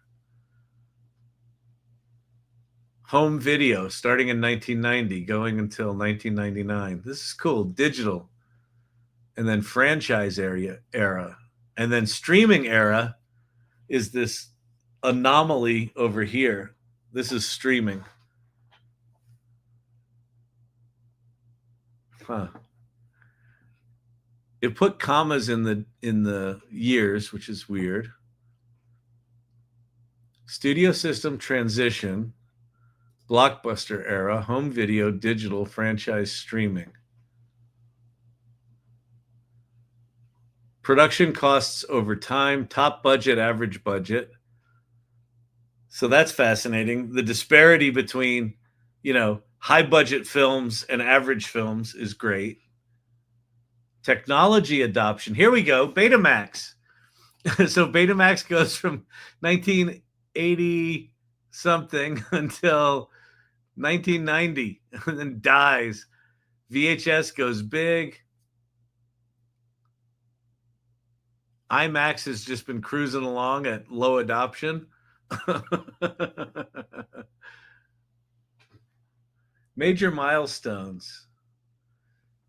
Home video starting in 1990, going until 1999. This is cool. Digital. And then franchise era. And then streaming era is this anomaly over here. This is streaming. Huh. It put commas in the years, which is weird. Studio system transition, blockbuster era, home video, digital, franchise, streaming. Production costs over time, top budget, average budget. So that's fascinating. The disparity between, high budget films and average films is great. Technology adoption. Here we go. Betamax. So Betamax goes from 1980 something until 1990 and then dies. VHS goes big. IMAX has just been cruising along at low adoption. Major milestones.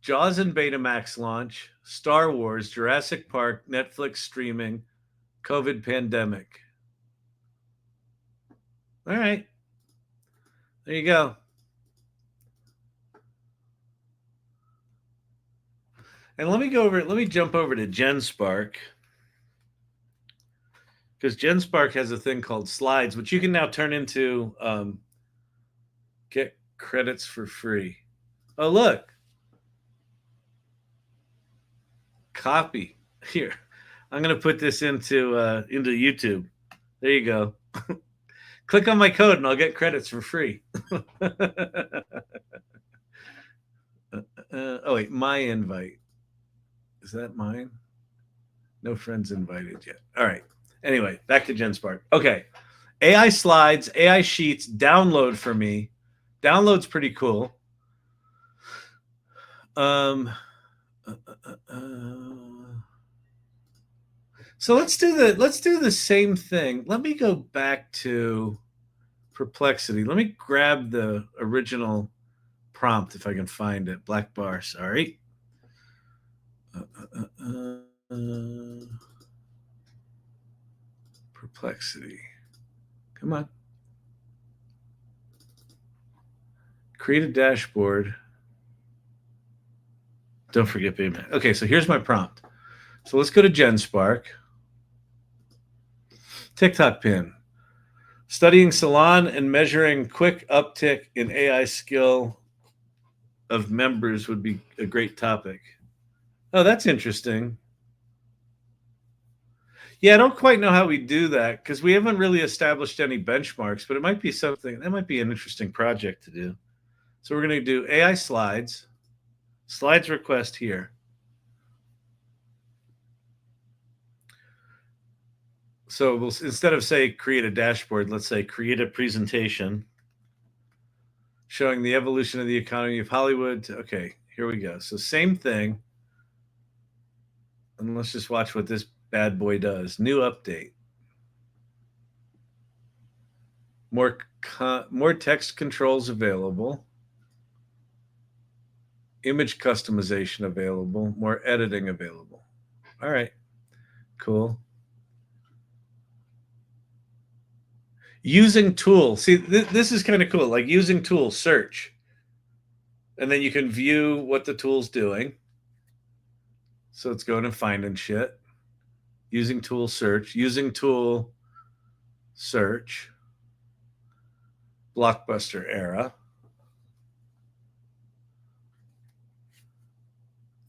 Jaws and Betamax launch, Star Wars, Jurassic Park, Netflix streaming, COVID pandemic. All right. There you go. And let me jump over to Genspark. Because Genspark has a thing called slides, which you can now turn into get credits for free. Oh, look. Copy. Here. I'm going to put this into YouTube. There you go. Click on my code and I'll get credits for free. Oh, wait. My invite. Is that mine? No friends invited yet. All right. Anyway, back to Genspark. Okay. AI slides, AI sheets, download for me. Download's pretty cool. So let's do the same thing. Let me go back to Perplexity. Let me grab the original prompt if I can find it. Black bar, sorry. Perplexity. Come on. Create a dashboard. Don't forget payment. Okay, so here's my prompt. So let's go to Genspark. TikTok pin. Studying Salon and measuring quick uptick in AI skill of members would be a great topic. Oh, that's interesting. Yeah, I don't quite know how we do that because we haven't really established any benchmarks, but it might be something that might be an interesting project to do. So we're going to do AI slides, slides request here. So we'll, instead of say create a dashboard, let's say create a presentation showing the evolution of the economy of Hollywood. Okay, here we go. So same thing. And let's just watch what this bad boy does. New update. More text controls available. Image customization available. More editing available. All right, cool. Using tool. See, this is kind of cool. Like using tool, search. And then you can view what the tool's doing. So it's going and finding shit. Using tool, search. Using tool, search. Blockbuster era.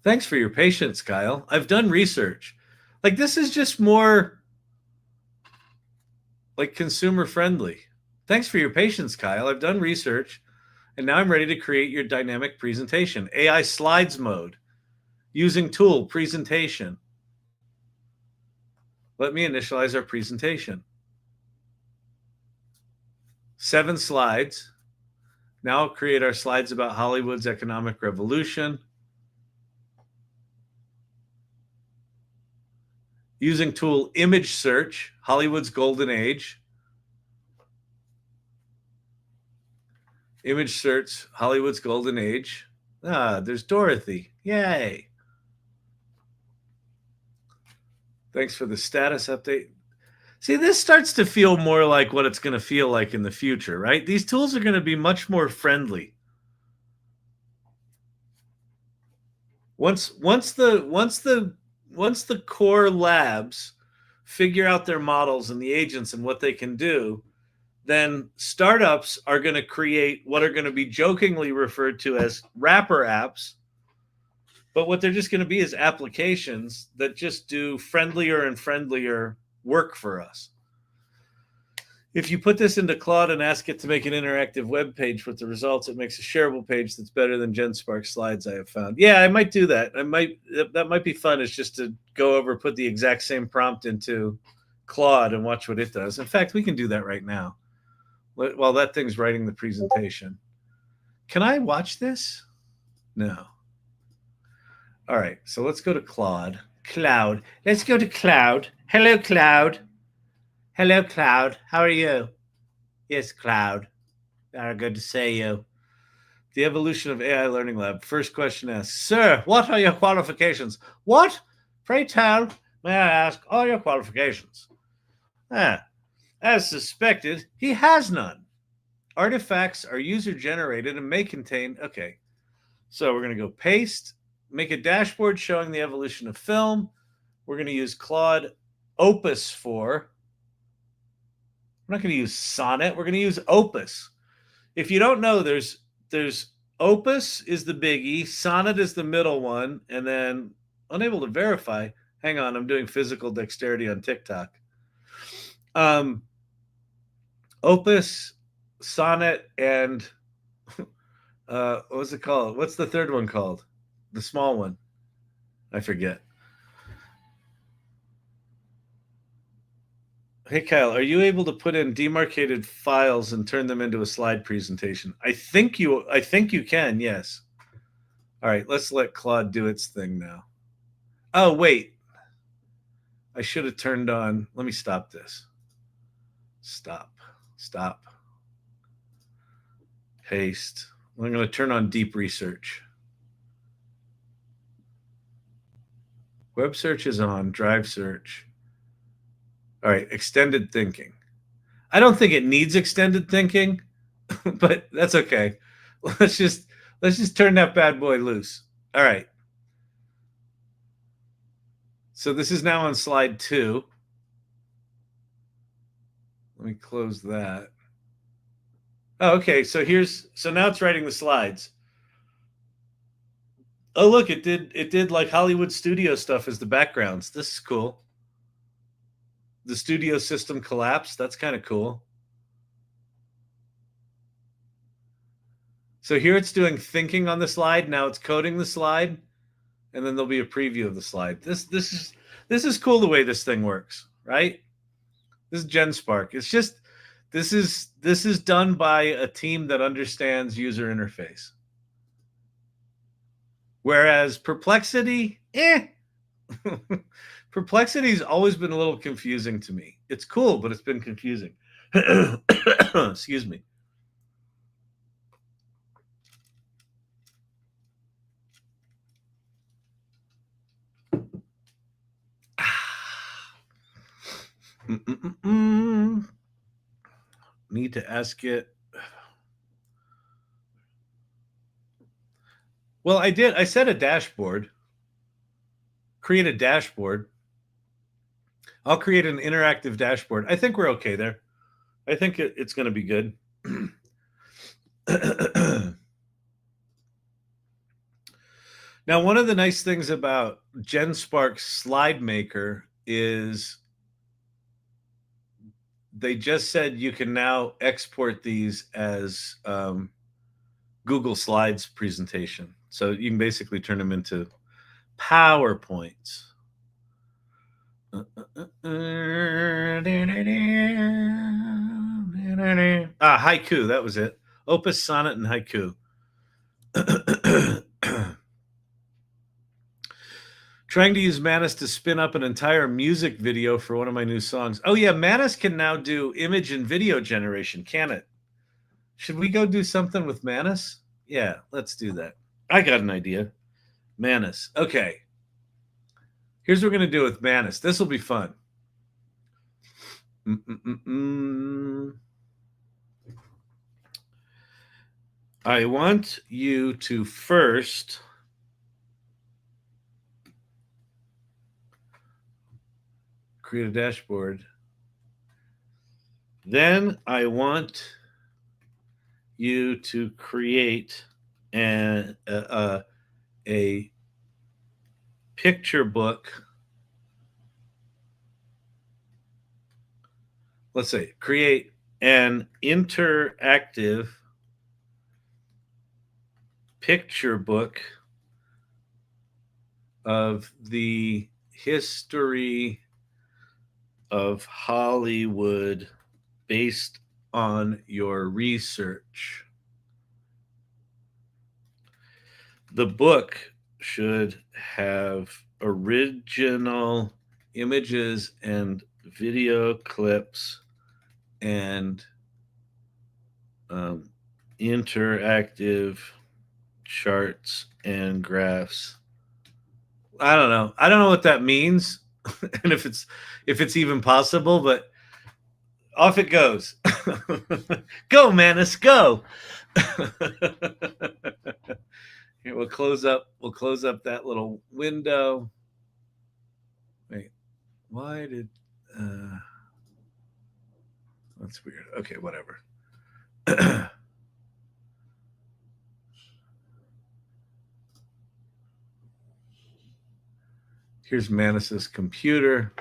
Thanks for your patience, Kyle. I've done research. Like this is just more like consumer friendly. Thanks for your patience, Kyle. I've done research and now I'm ready to create your dynamic presentation. AI slides mode. Using tool, presentation. Let me initialize our presentation. 7 slides. Now I'll create our slides about Hollywood's economic revolution. Using tool image search, Hollywood's golden age. Image search, Hollywood's golden age. Ah, there's Dorothy. Yay. Thanks for the status update. See, this starts to feel more like what it's going to feel like in the future, right? These tools are going to be much more friendly. Once the core labs figure out their models and the agents and what they can do, then startups are going to create what are going to be jokingly referred to as wrapper apps. But what they're just going to be is applications that just do friendlier and friendlier work for us. If you put this into Claude and ask it to make an interactive web page with the results, it makes a shareable page that's better than Genspark slides I have found. Yeah, I might do that. That might be fun. Is just to go over, put the exact same prompt into Claude and watch what it does. In fact, we can do that right now while that thing's writing the presentation. Can I watch this? No. All right, so let's go to Claude. Cloud. Let's go to Cloud. Hello, Cloud. Hello, Cloud. How are you? Yes, Cloud. Very good to see you. The evolution of AI Learning Lab. First question asks, Sir, what are your qualifications? What? Pray tell, may I ask, are your qualifications? As suspected, he has none. Artifacts are user-generated and may contain... Okay, so we're going to go paste, make a dashboard showing the evolution of film. We're going to use Claude Opus 4. We're not going to use Sonnet. We're going to use Opus. If you don't know, there's Opus is the biggie, Sonnet is the middle one, and then unable to verify. Hang on, I'm doing physical dexterity on TikTok. Opus, Sonnet, and what was it called? What's the third one called? The small one. I forget. Hey, Kyle, are you able to put in demarcated files and turn them into a slide presentation? I think you can, yes. All right, let's let Claude do its thing now. Oh, wait. I should have turned on. Let me stop this. Stop. Paste. I'm going to turn on deep research. Web search is on, drive search. All right, extended thinking. I don't think it needs extended thinking, but that's okay. Let's just turn that bad boy loose. All right. So this is now on slide 2. Let me close that. Oh, okay. So now it's writing the slides. Oh, look, it did like Hollywood studio stuff as the backgrounds. This is cool. The studio system collapsed. That's kind of cool. So here it's doing thinking on the slide. Now it's coding the slide, and then there'll be a preview of the slide. This is cool the way this thing works, right? This is Genspark. It's just this is done by a team that understands user interface. Whereas Perplexity, Perplexity's always been a little confusing to me. It's cool, but it's been confusing. Excuse me. Need to ask it. Well, I did. I set a dashboard. Create a dashboard. I'll create an interactive dashboard. I think we're okay there. I think it's going to be good. Now, one of the nice things about Genspark Slide Maker is they just said you can now export these as Google Slides presentation. So you can basically turn them into PowerPoints. Haiku, that was it. Opus, sonnet, and haiku. Trying to use Manus to spin up an entire music video for one of my new songs. Oh yeah, Manus can now do image and video generation, can it? Should we go do something with Manus? Yeah, let's do that. I got an idea. Manus. Okay. Here's what we're going to do with Manus. This will be fun. I want you to first create a dashboard. Then I want you to create a picture book. Let's say create an interactive picture book of the history of Hollywood based on your research. The book should have original images and video clips and interactive charts and graphs. I don't know. I don't know what that means and if it's even possible, but off it goes. Go, Manus, go. Here, we'll close up that little window. Wait, why did that's weird. Okay, whatever. Here's Manus's computer.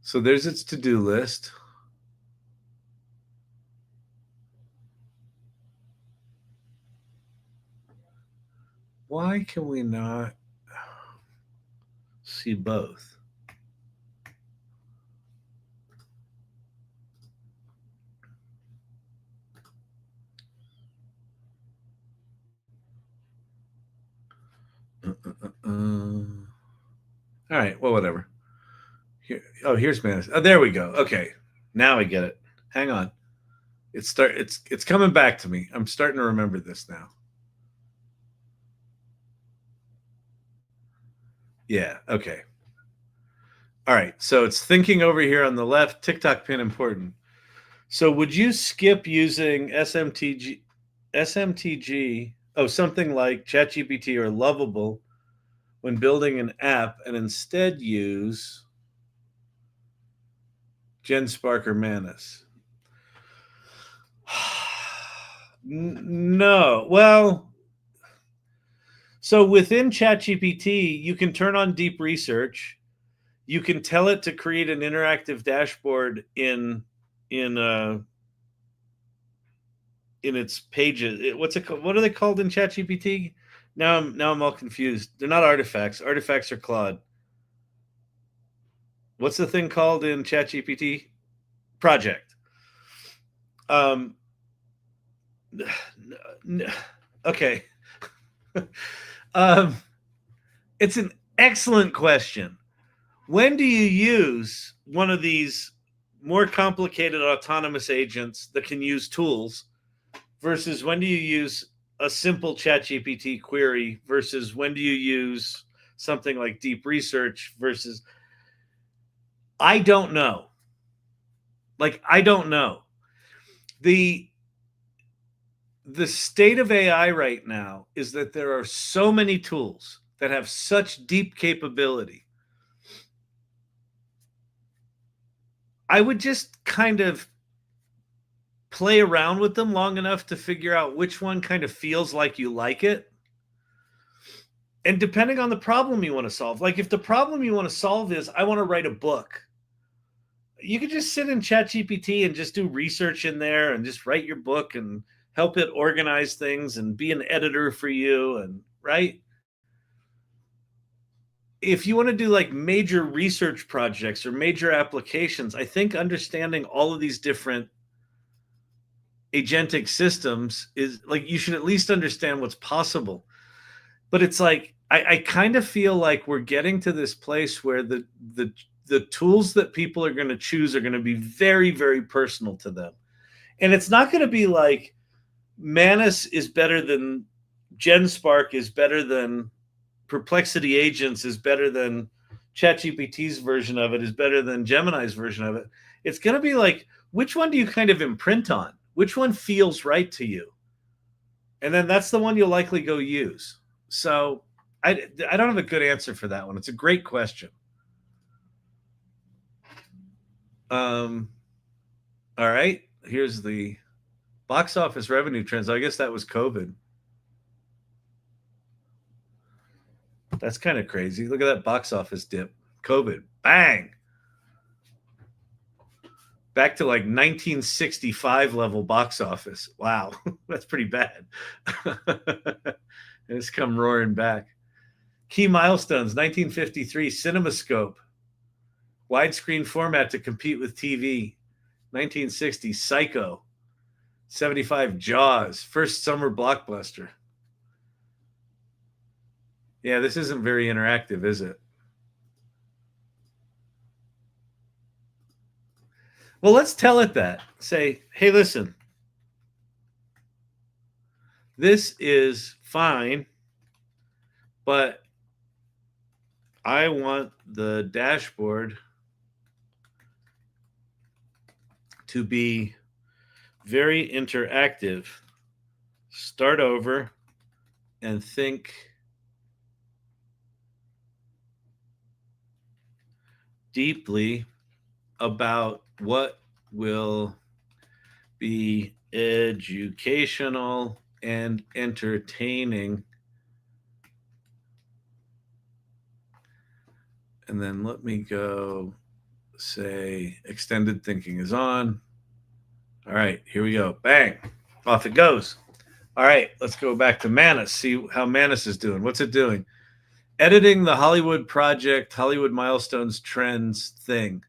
So there's its to-do list. Why can we not see both? All right, well, whatever. Here, oh, here's Manus. Oh, there we go. Okay, now I get it. Hang on. It's coming back to me. I'm starting to remember this now. Yeah, okay. All right, so it's thinking over here on the left, TikTok pin important. So would you skip using SMTG, something like ChatGPT or Lovable when building an app and instead use Genspark or Manus? No. Well, so within ChatGPT, you can turn on deep research. You can tell it to create an interactive dashboard in its pages. What's it called? What are they called in ChatGPT? Now I'm all confused. They're not artifacts. Artifacts are Claude. What's the thing called in ChatGPT? Project. Okay. It's an excellent question. When do you use one of these more complicated autonomous agents that can use tools versus when do you use a simple ChatGPT query versus when do you use something like deep research versus... I don't know. I don't know. The state of AI right now is that there are so many tools that have such deep capability. I would just kind of play around with them long enough to figure out which one kind of feels like you like it. And depending on the problem you want to solve, like if the problem you want to solve is, I want to write a book, you could just sit in ChatGPT and just do research in there and just write your book and help it organize things and be an editor for you. And right. If you want to do like major research projects or major applications, I think understanding all of these different agentic systems is like, you should at least understand what's possible. But it's like, I kind of feel like we're getting to this place where the tools that people are going to choose are going to be very, very personal to them. And it's not going to be like Manus is better than Genspark is better than Perplexity Agents is better than ChatGPT's version of it is better than Gemini's version of it. It's going to be like, which one do you kind of imprint on? Which one feels right to you? And then that's the one you'll likely go use. So I don't have a good answer for that one. It's a great question. All right. Here's the box office revenue trends. I guess that was COVID. That's kind of crazy. Look at that box office dip. COVID. Bang. Back to like 1965 level box office. Wow. That's pretty bad. It's come roaring back. Key milestones: 1953, CinemaScope. Widescreen format to compete with TV. 1960, Psycho. 75, Jaws. First summer blockbuster. Yeah, this isn't very interactive, is it? Well, let's tell it that. Say, hey, listen, this is fine, but I want the dashboard to be very interactive. Start over and think deeply about what will be educational and entertaining. And then let me go say extended thinking is on. All right, here we go. Bang. Off it goes. All right, let's go back to Manus. See how Manus is doing. What's it doing? Editing the Hollywood project, Hollywood milestones, trends thing.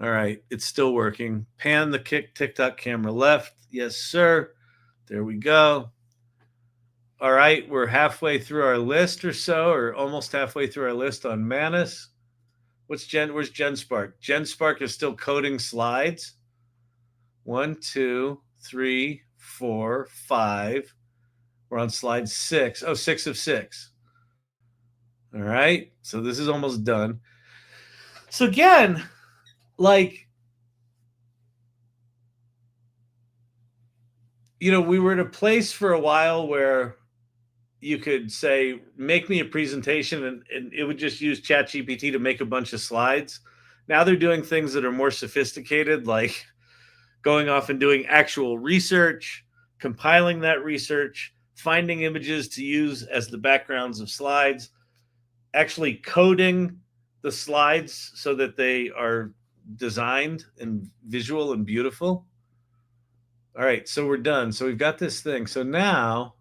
All right, it's still working. Pan the TikTok camera left. Yes, sir. There we go. All right, we're halfway through our list or so, or almost halfway through our list on Manus. Where's Genspark? Genspark is still coding slides. 1, 2, 3, 4, 5. We're on slide 6. Oh, 6 of 6. All right, so this is almost done. So again, like, you know, we were at a place for a while where you could say, make me a presentation, and it would just use ChatGPT to make a bunch of slides. Now they're doing things that are more sophisticated, like going off and doing actual research, compiling that research, finding images to use as the backgrounds of slides, actually coding the slides so that they are designed and visual and beautiful. All right, so we're done. So we've got this thing. So now,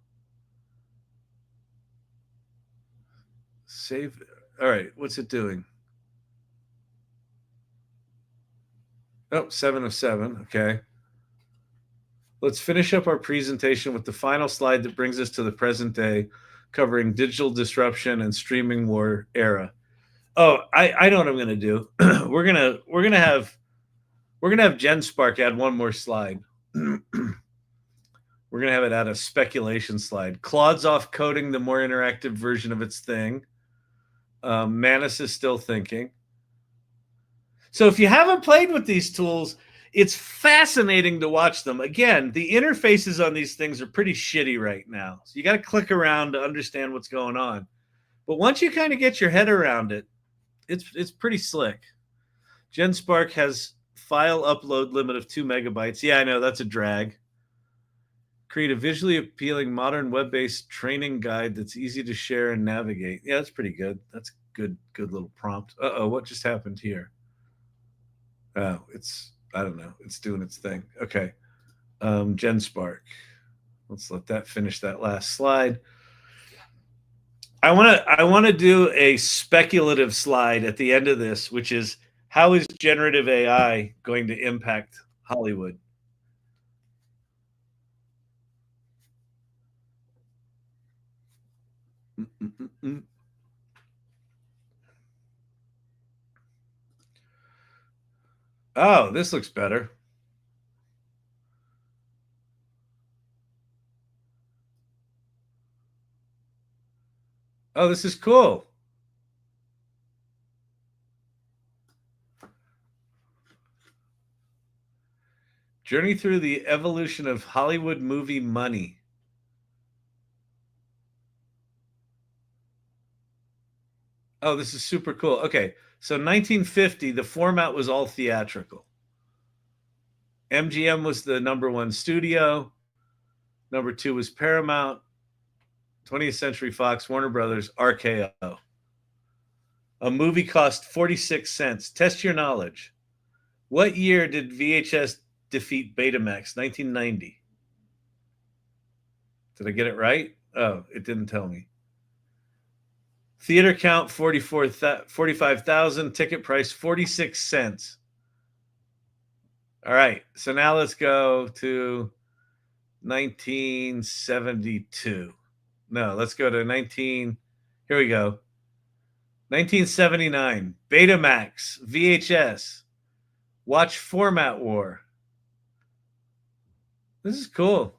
save. All right, what's it doing? Oh, 7 of 7. Okay. Let's finish up our presentation with the final slide that brings us to the present day, covering digital disruption and streaming war era. Oh, I know what I'm going to do. we're gonna have Genspark add one more slide. We're gonna have it add a speculation slide. Claude's off coding the more interactive version of its thing. Manus is still thinking. So if you haven't played with these tools, it's fascinating to watch them. Again, the interfaces on these things are pretty shitty right now. So you got to click around to understand what's going on. But once you kind of get your head around it, it's pretty slick. Genspark has file upload limit of 2 megabytes. Yeah, I know, that's a drag. Create a visually appealing modern web-based training guide that's easy to share and navigate. Yeah, that's pretty good. That's good little prompt. Uh-oh, what just happened here? Oh, I don't know. It's doing its thing. Okay. Genspark. Let's let that finish that last slide. I want to do a speculative slide at the end of this, which is, how is generative AI going to impact Hollywood? Oh, this looks better. Oh, this is cool. Journey through the evolution of Hollywood movie money. Oh, this is super cool. Okay, so 1950, the format was all theatrical. MGM was the #1 studio. #2 was Paramount. 20th Century Fox, Warner Brothers, RKO. A movie cost 46 cents. Test your knowledge. What year did VHS defeat Betamax? 1990. Did I get it right? Oh, it didn't tell me. Theater count 45,000. Ticket price 46 cents. All right, so now let's go to 1972. No, let's go to here we go. 1979, Betamax, VHS, watch format war. This is cool.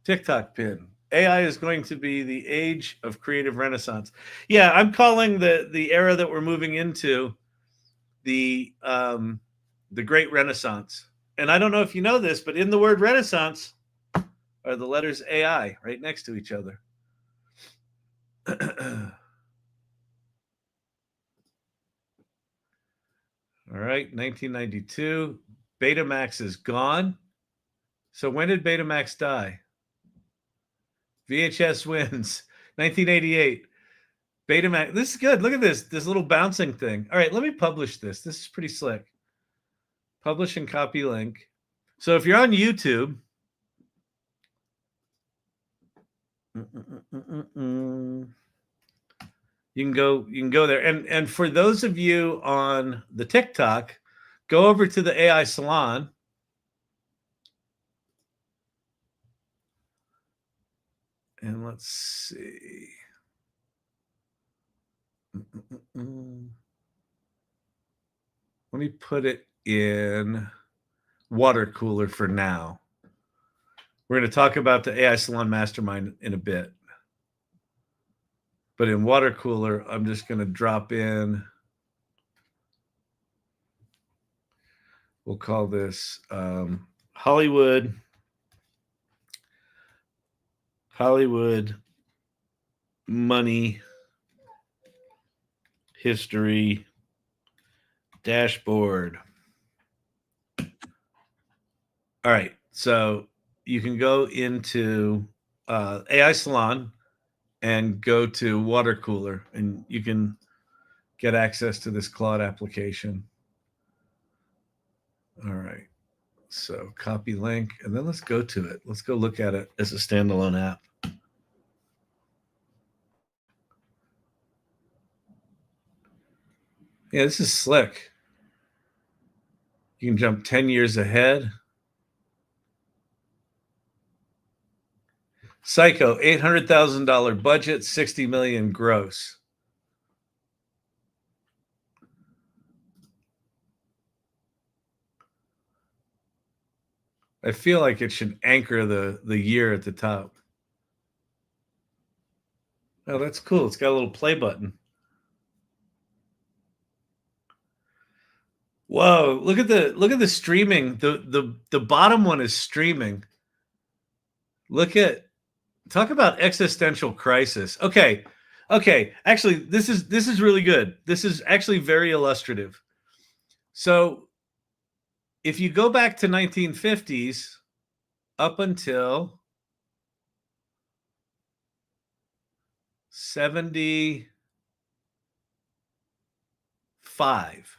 TikTok pin. AI is going to be the age of creative renaissance. Yeah, I'm calling the era that we're moving into the Great Renaissance. And I don't know if you know this, but in the word Renaissance are the letters AI right next to each other. All right, 1992. Betamax is gone. So when did Betamax die? VHS wins. 1988. Betamax. This is good. Look at this little bouncing thing. All right, let me publish this. This is pretty slick. Publish and copy link. So if you're on YouTube, you can go there. And for those of you on the TikTok, go over to the AI Salon. And let's see. Let me put it in water cooler for now. We're going to talk about the AI Salon Mastermind in a bit. But in water cooler, I'm just going to drop in we'll call this Hollywood money history dashboard. All right, so you can go into AI Salon and go to water cooler, and you can get access to this Claude application. All right, so copy link, and then let's go to it. Let's go look at it as a standalone app. Yeah, this is slick. You can jump 10 years ahead. Psycho, $800,000 budget, 60 million gross. I feel like it should anchor the year at the top. Oh, that's cool. It's got a little play button. Whoa, look at the streaming. The bottom one is streaming. Talk about existential crisis. Okay. Actually, this is really good. This is actually very illustrative. So if you go back to 1950s up until 75,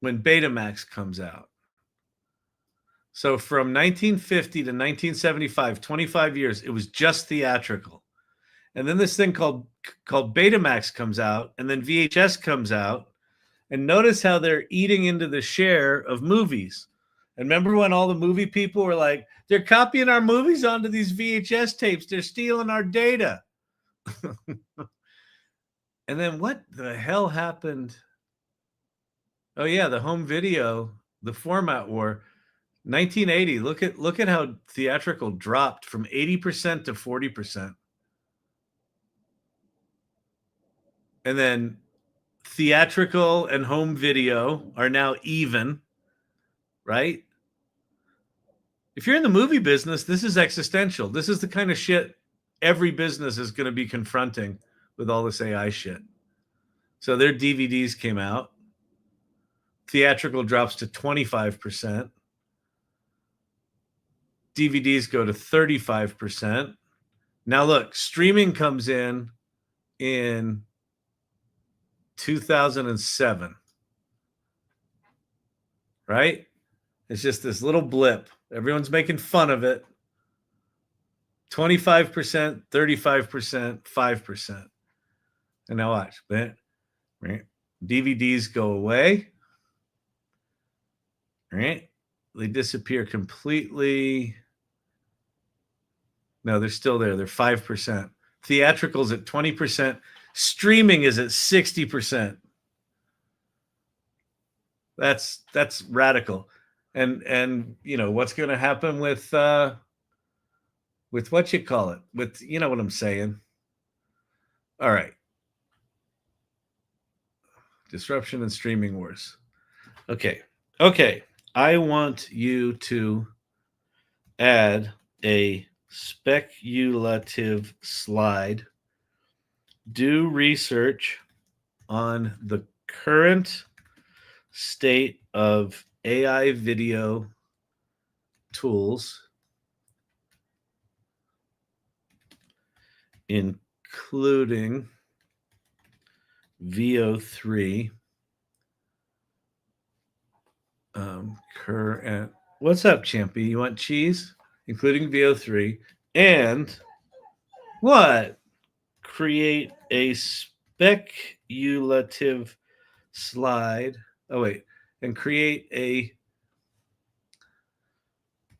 when Betamax comes out. So from 1950 to 1975, 25 years, it was just theatrical. And then this thing called Betamax comes out, and then VHS comes out. And notice how they're eating into the share of movies. And remember when all the movie people were like, they're copying our movies onto these VHS tapes. They're stealing our data. And then what the hell happened? Oh yeah, the home video, the format war. 1980. Look at how theatrical dropped from 80% to 40%. And then theatrical and home video are now even, right? If you're in the movie business, this is existential. This is the kind of shit every business is going to be confronting with all this AI shit. So their DVDs came out. Theatrical drops to 25%. DVDs go to 35%. Now look, streaming comes in 2007. Right? It's just this little blip. Everyone's making fun of it. 25%, 35%, 5%. And now watch. Right? DVDs go away. Right? They disappear completely. No, they're still there. They're 5%. Theatricals at 20%. Streaming is at 60%. That's radical. And you know what's going to happen with what you call it? With you know what I'm saying? All right. Disruption and streaming wars. Okay. I want you to add a speculative slide. Do research on the current state of AI video tools, including VO3. Current. What's up, Champy? You want cheese? Including VO3. And what? Create a speculative slide. Oh, wait. And create a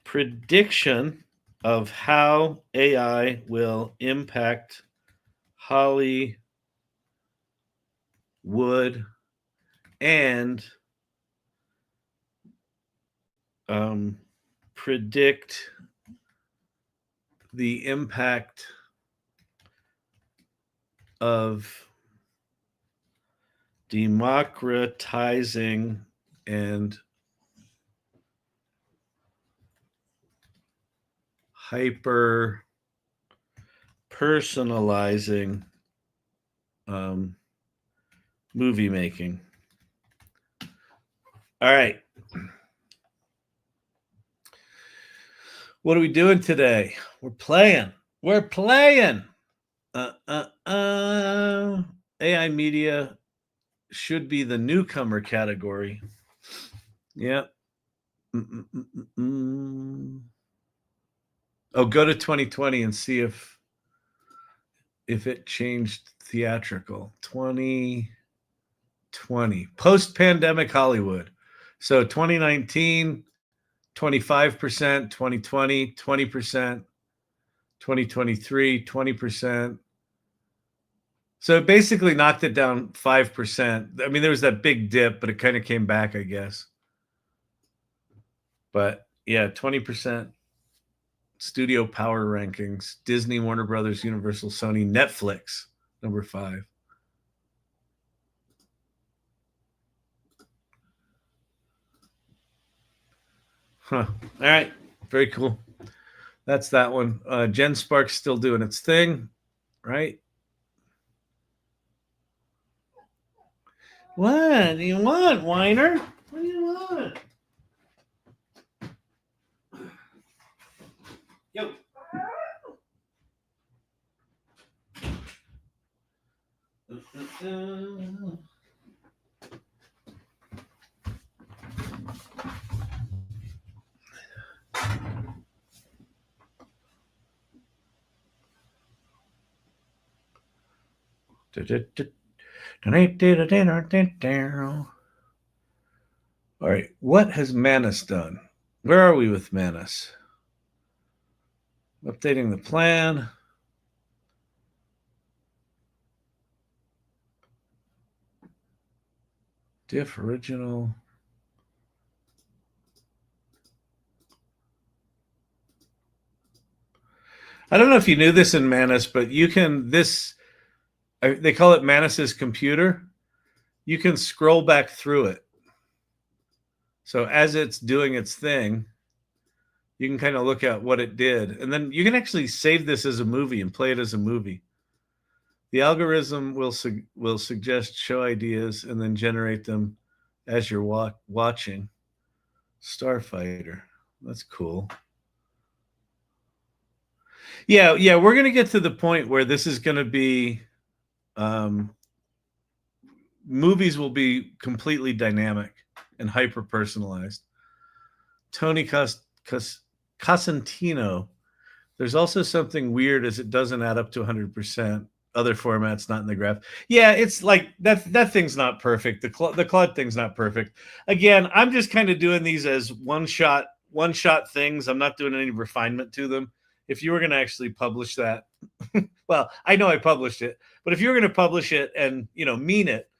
prediction of how AI will impact Hollywood and predict the impact of democratizing and hyper personalizing movie making. All right. What are we doing today? We're playing. AI media should be the newcomer category. Yep. Oh, go to 2020 and see if it changed theatrical. 2020 post-pandemic Hollywood. So 2019, 25%, 2020, 20%, 2023, 20%. So it basically knocked it down 5%. I mean, there was that big dip, but it kind of came back, I guess. But yeah, 20%. Studio power rankings: Disney, Warner Brothers, Universal, Sony, Netflix, number 5. Huh. All right. Very cool. That's that one. Genspark's still doing its thing, right? What do you want, whiner? What do you want? Yo. All right, what has Manus done? Where are we with Manus? Updating the plan. Diff original. I don't know if you knew this in Manus, but you can, they call it Manus's computer. You can scroll back through it. So as it's doing its thing, you can kind of look at what it did. And then you can actually save this as a movie and play it as a movie. The algorithm will suggest show ideas and then generate them as you're watching. Starfighter. That's cool. Yeah, we're going to get to the point where this is going to be movies will be completely dynamic and hyper personalized. Tony Cosentino. There's also something weird as it doesn't add up to 100%. Other formats not in the graph. Yeah, it's like that thing's not perfect. The Claude thing's not perfect. Again, I'm just kind of doing these as one shot things. I'm not doing any refinement to them. If you were going to actually publish that, well, I know I published it, but if you were going to publish it and mean it,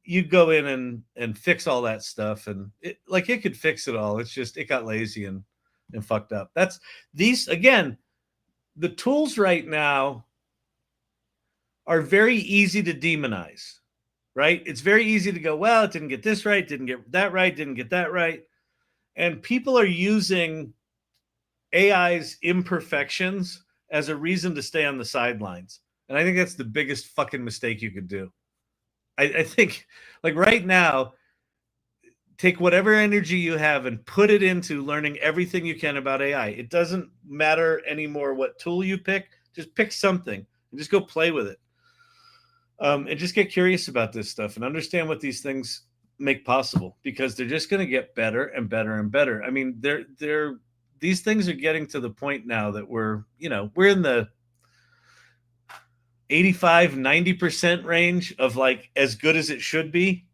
you'd go in and fix all that stuff, and it could fix it all. It's just it got lazy and fucked up. That's these again. The tools right now are very easy to demonize, right? It's very easy to go, well, it didn't get this right, didn't get that right, didn't get that right. And people are using AI's imperfections as a reason to stay on the sidelines. And I think that's the biggest fucking mistake you could do. I think, like right now, take whatever energy you have and put it into learning everything you can about AI. It doesn't matter anymore what tool you pick. Just pick something and just go play with it. And just get curious about this stuff and understand what these things make possible, because they're just going to get better and better and better. I mean, these things are getting to the point now that we're in the 85-90% range of like as good as it should be.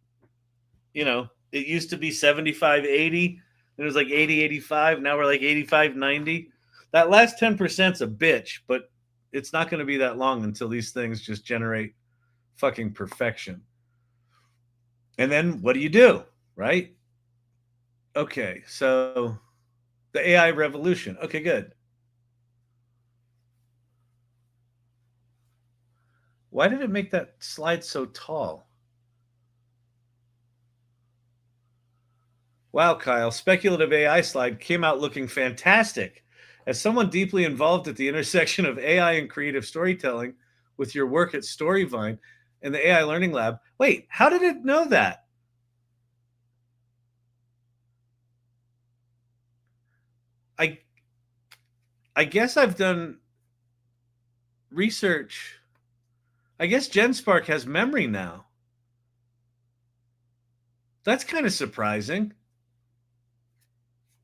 It used to be 75-80, it was like 80-85. Now we're like 85-90. That last 10%'s a bitch, but it's not going to be that long until these things just generate fucking perfection. And then what do? Right? Okay, so the AI revolution. Okay, good. Why did it make that slide so tall? Wow, Kyle, Speculative AI Slide came out looking fantastic. As someone deeply involved at the intersection of AI and creative storytelling with your work at Storyvine and the AI Learning Lab, wait, how did it know that? I guess I've done research. I guess Genspark has memory now. That's kind of surprising.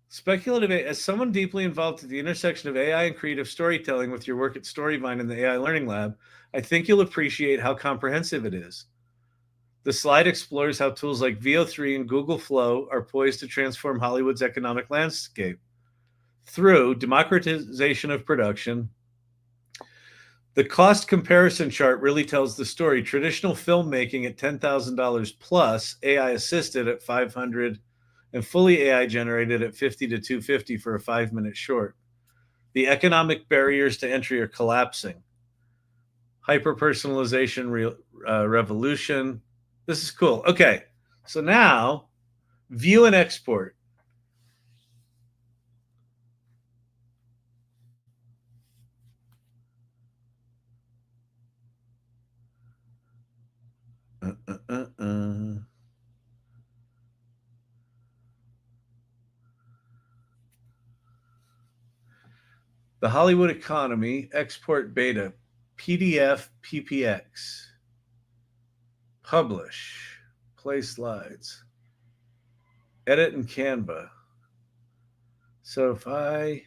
Speculative, as someone deeply involved at the intersection of AI and creative storytelling with your work at Storyvine and the AI Learning Lab, I think you'll appreciate how comprehensive it is. The slide explores how tools like VO3 and Google Flow are poised to transform Hollywood's economic landscape through democratization of production. The cost comparison chart really tells the story. Traditional filmmaking at $10,000 plus, AI assisted at $500, and fully AI generated at $50 to $250 for a 5-minute short. The economic barriers to entry are collapsing. Hyper-personalization revolution. This is cool. Okay, so now view and export. The Hollywood Economy, export beta, PDF, PPX. Publish, play slides, edit in Canva. So if I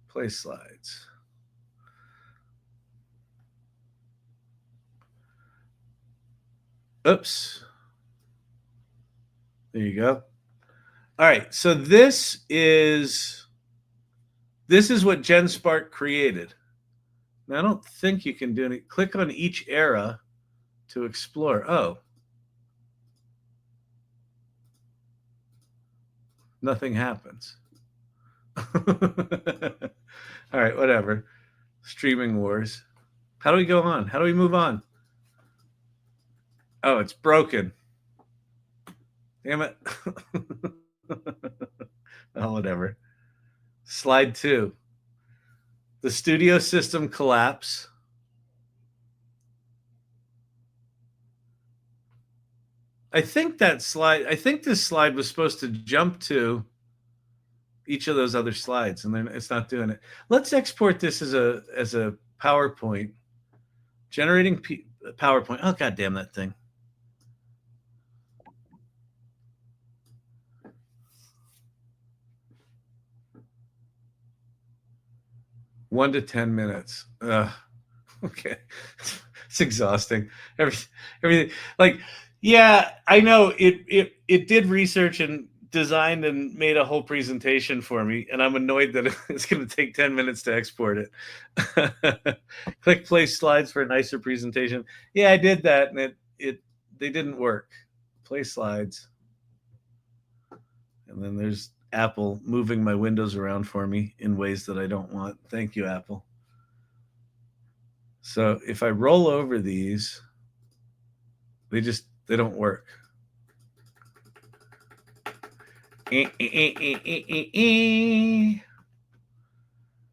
play slides, oops, there you go. All right, so this is what Genspark created. Now, I don't think you can do any. Click on each era to explore. Oh, nothing happens. All right, whatever. Streaming wars. How do we go on? How do we move on? Oh, it's broken. Damn it. Oh, whatever. Slide 2. The studio system collapse. I think this slide was supposed to jump to each of those other slides, and then it's not doing it. Let's export this as a PowerPoint. Generating PowerPoint. Oh, God damn that thing. One to 10 minutes. Okay. It's exhausting. Everything. Like, yeah, I know it did research and designed and made a whole presentation for me, and I'm annoyed that it's going to take 10 minutes to export it. Click play slides for a nicer presentation. Yeah, I did that, and they didn't work. Play slides. And then there's Apple moving my windows around for me in ways that I don't want. Thank you, Apple. So if I roll over these, they don't work.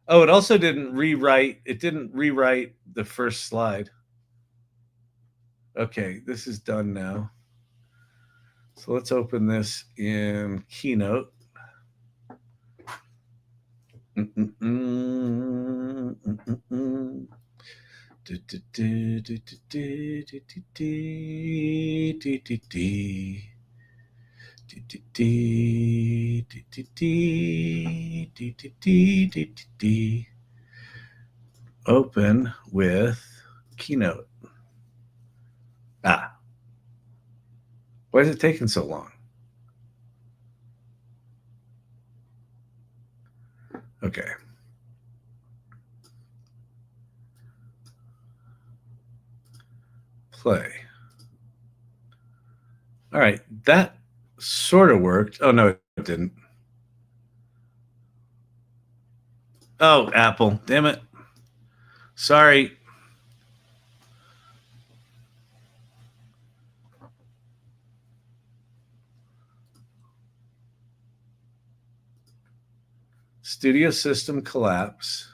Oh, it also didn't rewrite. It didn't rewrite the first slide. Okay, this is done now. So let's open this in Keynote. Open with Keynote. Why is it taking so long? Okay. Play. All right, that sort of worked. Oh, no, it didn't. Oh, Apple, damn it. Sorry. Studio system collapse.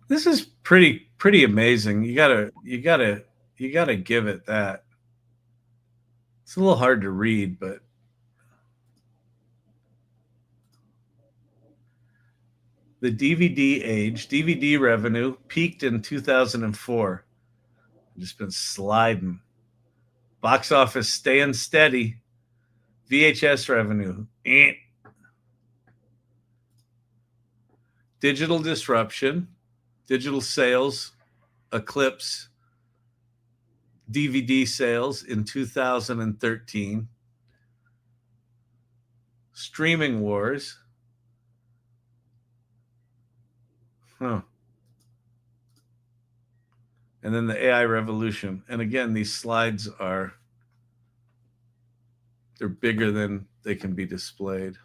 This is pretty amazing. You gotta give it that. It's a little hard to read, but the DVD age, DVD revenue peaked in 2004. Just been sliding. Box office staying steady. VHS revenue. Digital disruption. Digital sales eclipse DVD sales in 2013. Streaming wars. Huh. And then the AI revolution. And again, these slides they're bigger than they can be displayed.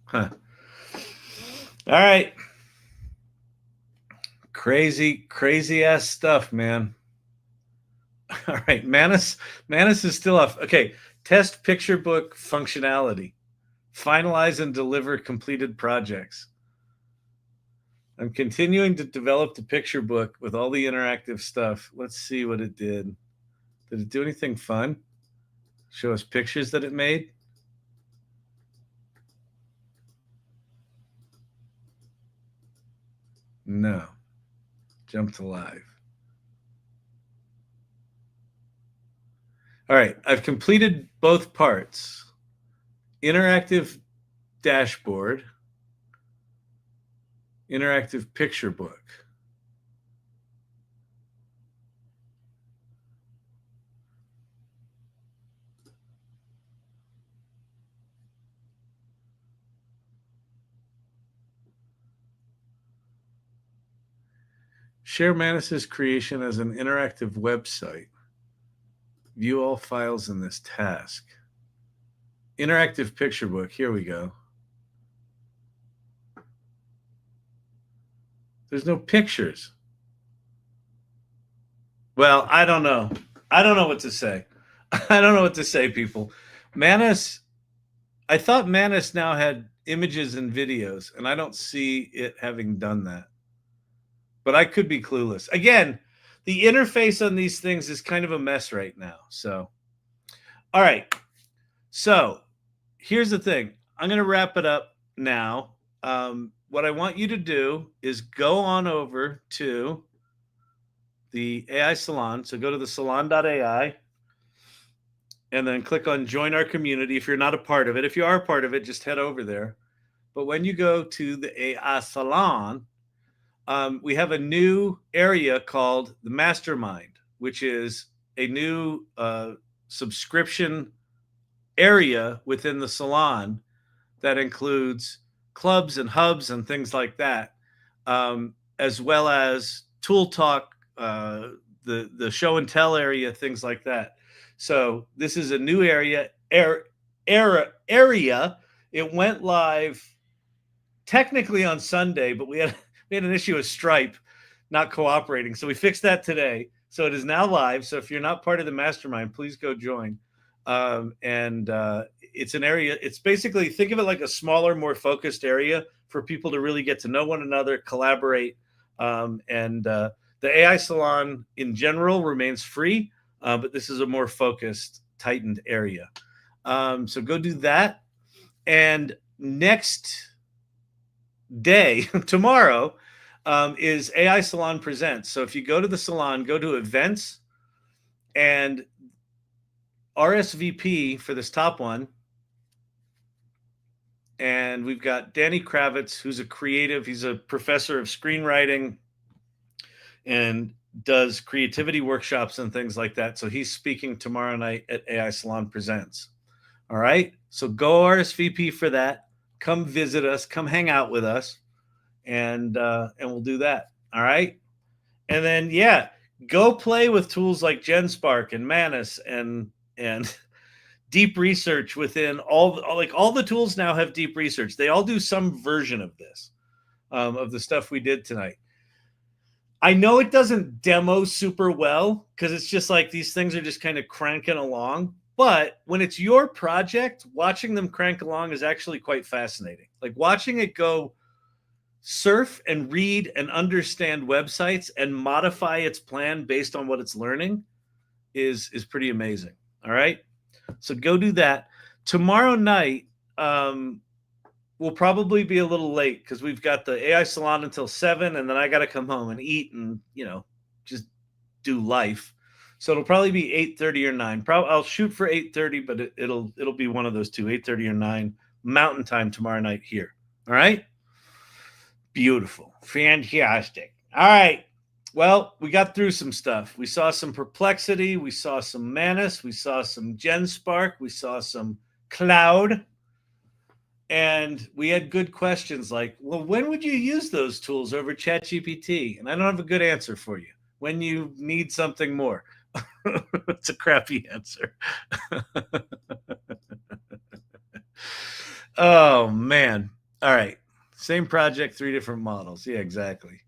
Huh. All right. Crazy ass stuff, man. All right. Manus is still off. Okay. Test picture book functionality. Finalize and deliver completed projects. I'm continuing to develop the picture book with all the interactive stuff. Let's see what it did. Did it do anything fun? Show us pictures that it made? No. Jump to live. All right. I've completed both parts. Interactive dashboard. Interactive picture book. Share Manus's creation as an interactive website. View all files in this task. Interactive picture book. Here we go. There's no pictures. Well, I don't know. I don't know what to say. I don't know what to say, people. Manus, I thought Manus now had images and videos, and I don't see it having done that. But I could be clueless. Again, the interface on these things is kind of a mess right now. So, all right. So, here's the thing. I'm going to wrap it up now. What I want you to do is go on over to the AI Salon. So go to the salon.ai and then click on join our community if you're not a part of it. If you are a part of it, just head over there. But when you go to the AI Salon, we have a new area called the Mastermind, which is a new subscription area within the salon that includes clubs and hubs and things like that, as well as tool talk, the show and tell area, things like that. So this is a new area. It went live technically on Sunday, but we had an issue with Stripe not cooperating. So we fixed that today. So it is now live. So if you're not part of the mastermind, please go join. It's an area. It's basically, think of it like a smaller, more focused area for people to really get to know one another, collaborate. The AI Salon in general remains free, but this is a more focused, tightened area. So go do that. And next day, tomorrow, is AI Salon Presents. So if you go to the salon, go to events, and RSVP for this top one. And we've got Danny Kravitz, who's a creative. He's a professor of screenwriting and does creativity workshops and things like that. So he's speaking tomorrow night at AI Salon Presents. All right. So go RSVP for that. Come visit us. Come hang out with us. And we'll do that. All right. And then, yeah, go play with tools like Genspark and Manus and deep research within all the tools now have deep research. They all do some version of this. of the stuff we did tonight. I know it doesn't demo super well because it's just like these things are just kind of cranking along. But when it's your project, watching them crank along is actually quite fascinating. Like watching it go surf and read and understand websites and modify its plan based on what it's learning is pretty amazing. All right. So go do that. Tomorrow night, we'll probably be a little late because we've got the AI Salon until 7, and then I got to come home and eat and, just do life. So it'll probably be 8:30 or 9. I'll shoot for 8:30, but it'll be one of those two, 8:30 or 9 Mountain Time tomorrow night here. All right. Beautiful. Fantastic. All right. Well, we got through some stuff. We saw some Perplexity. We saw some Manus. We saw some Genspark. We saw some Claude. And we had good questions like, well, when would you use those tools over ChatGPT? And I don't have a good answer for you. When you need something more. It's a crappy answer. Oh, man. All right. Same project, 3 different models. Yeah, exactly.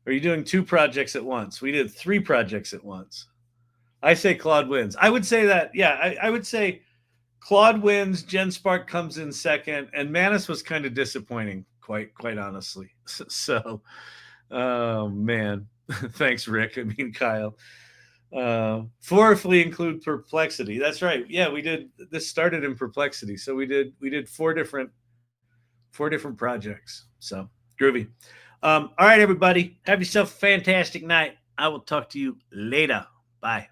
Are you doing 2 projects at once? We did 3 projects at once. I say Claude wins. I would say that, yeah, I would say Claude wins, Genspark comes in second, and Manus was kind of disappointing, quite honestly. So, oh, man. Thanks, Rick. I mean, Kyle. 4 if we include Perplexity. That's right. Yeah, we did. This started in Perplexity. So we did 4 different projects. So groovy. All right, everybody. Have yourself a fantastic night. I will talk to you later. Bye.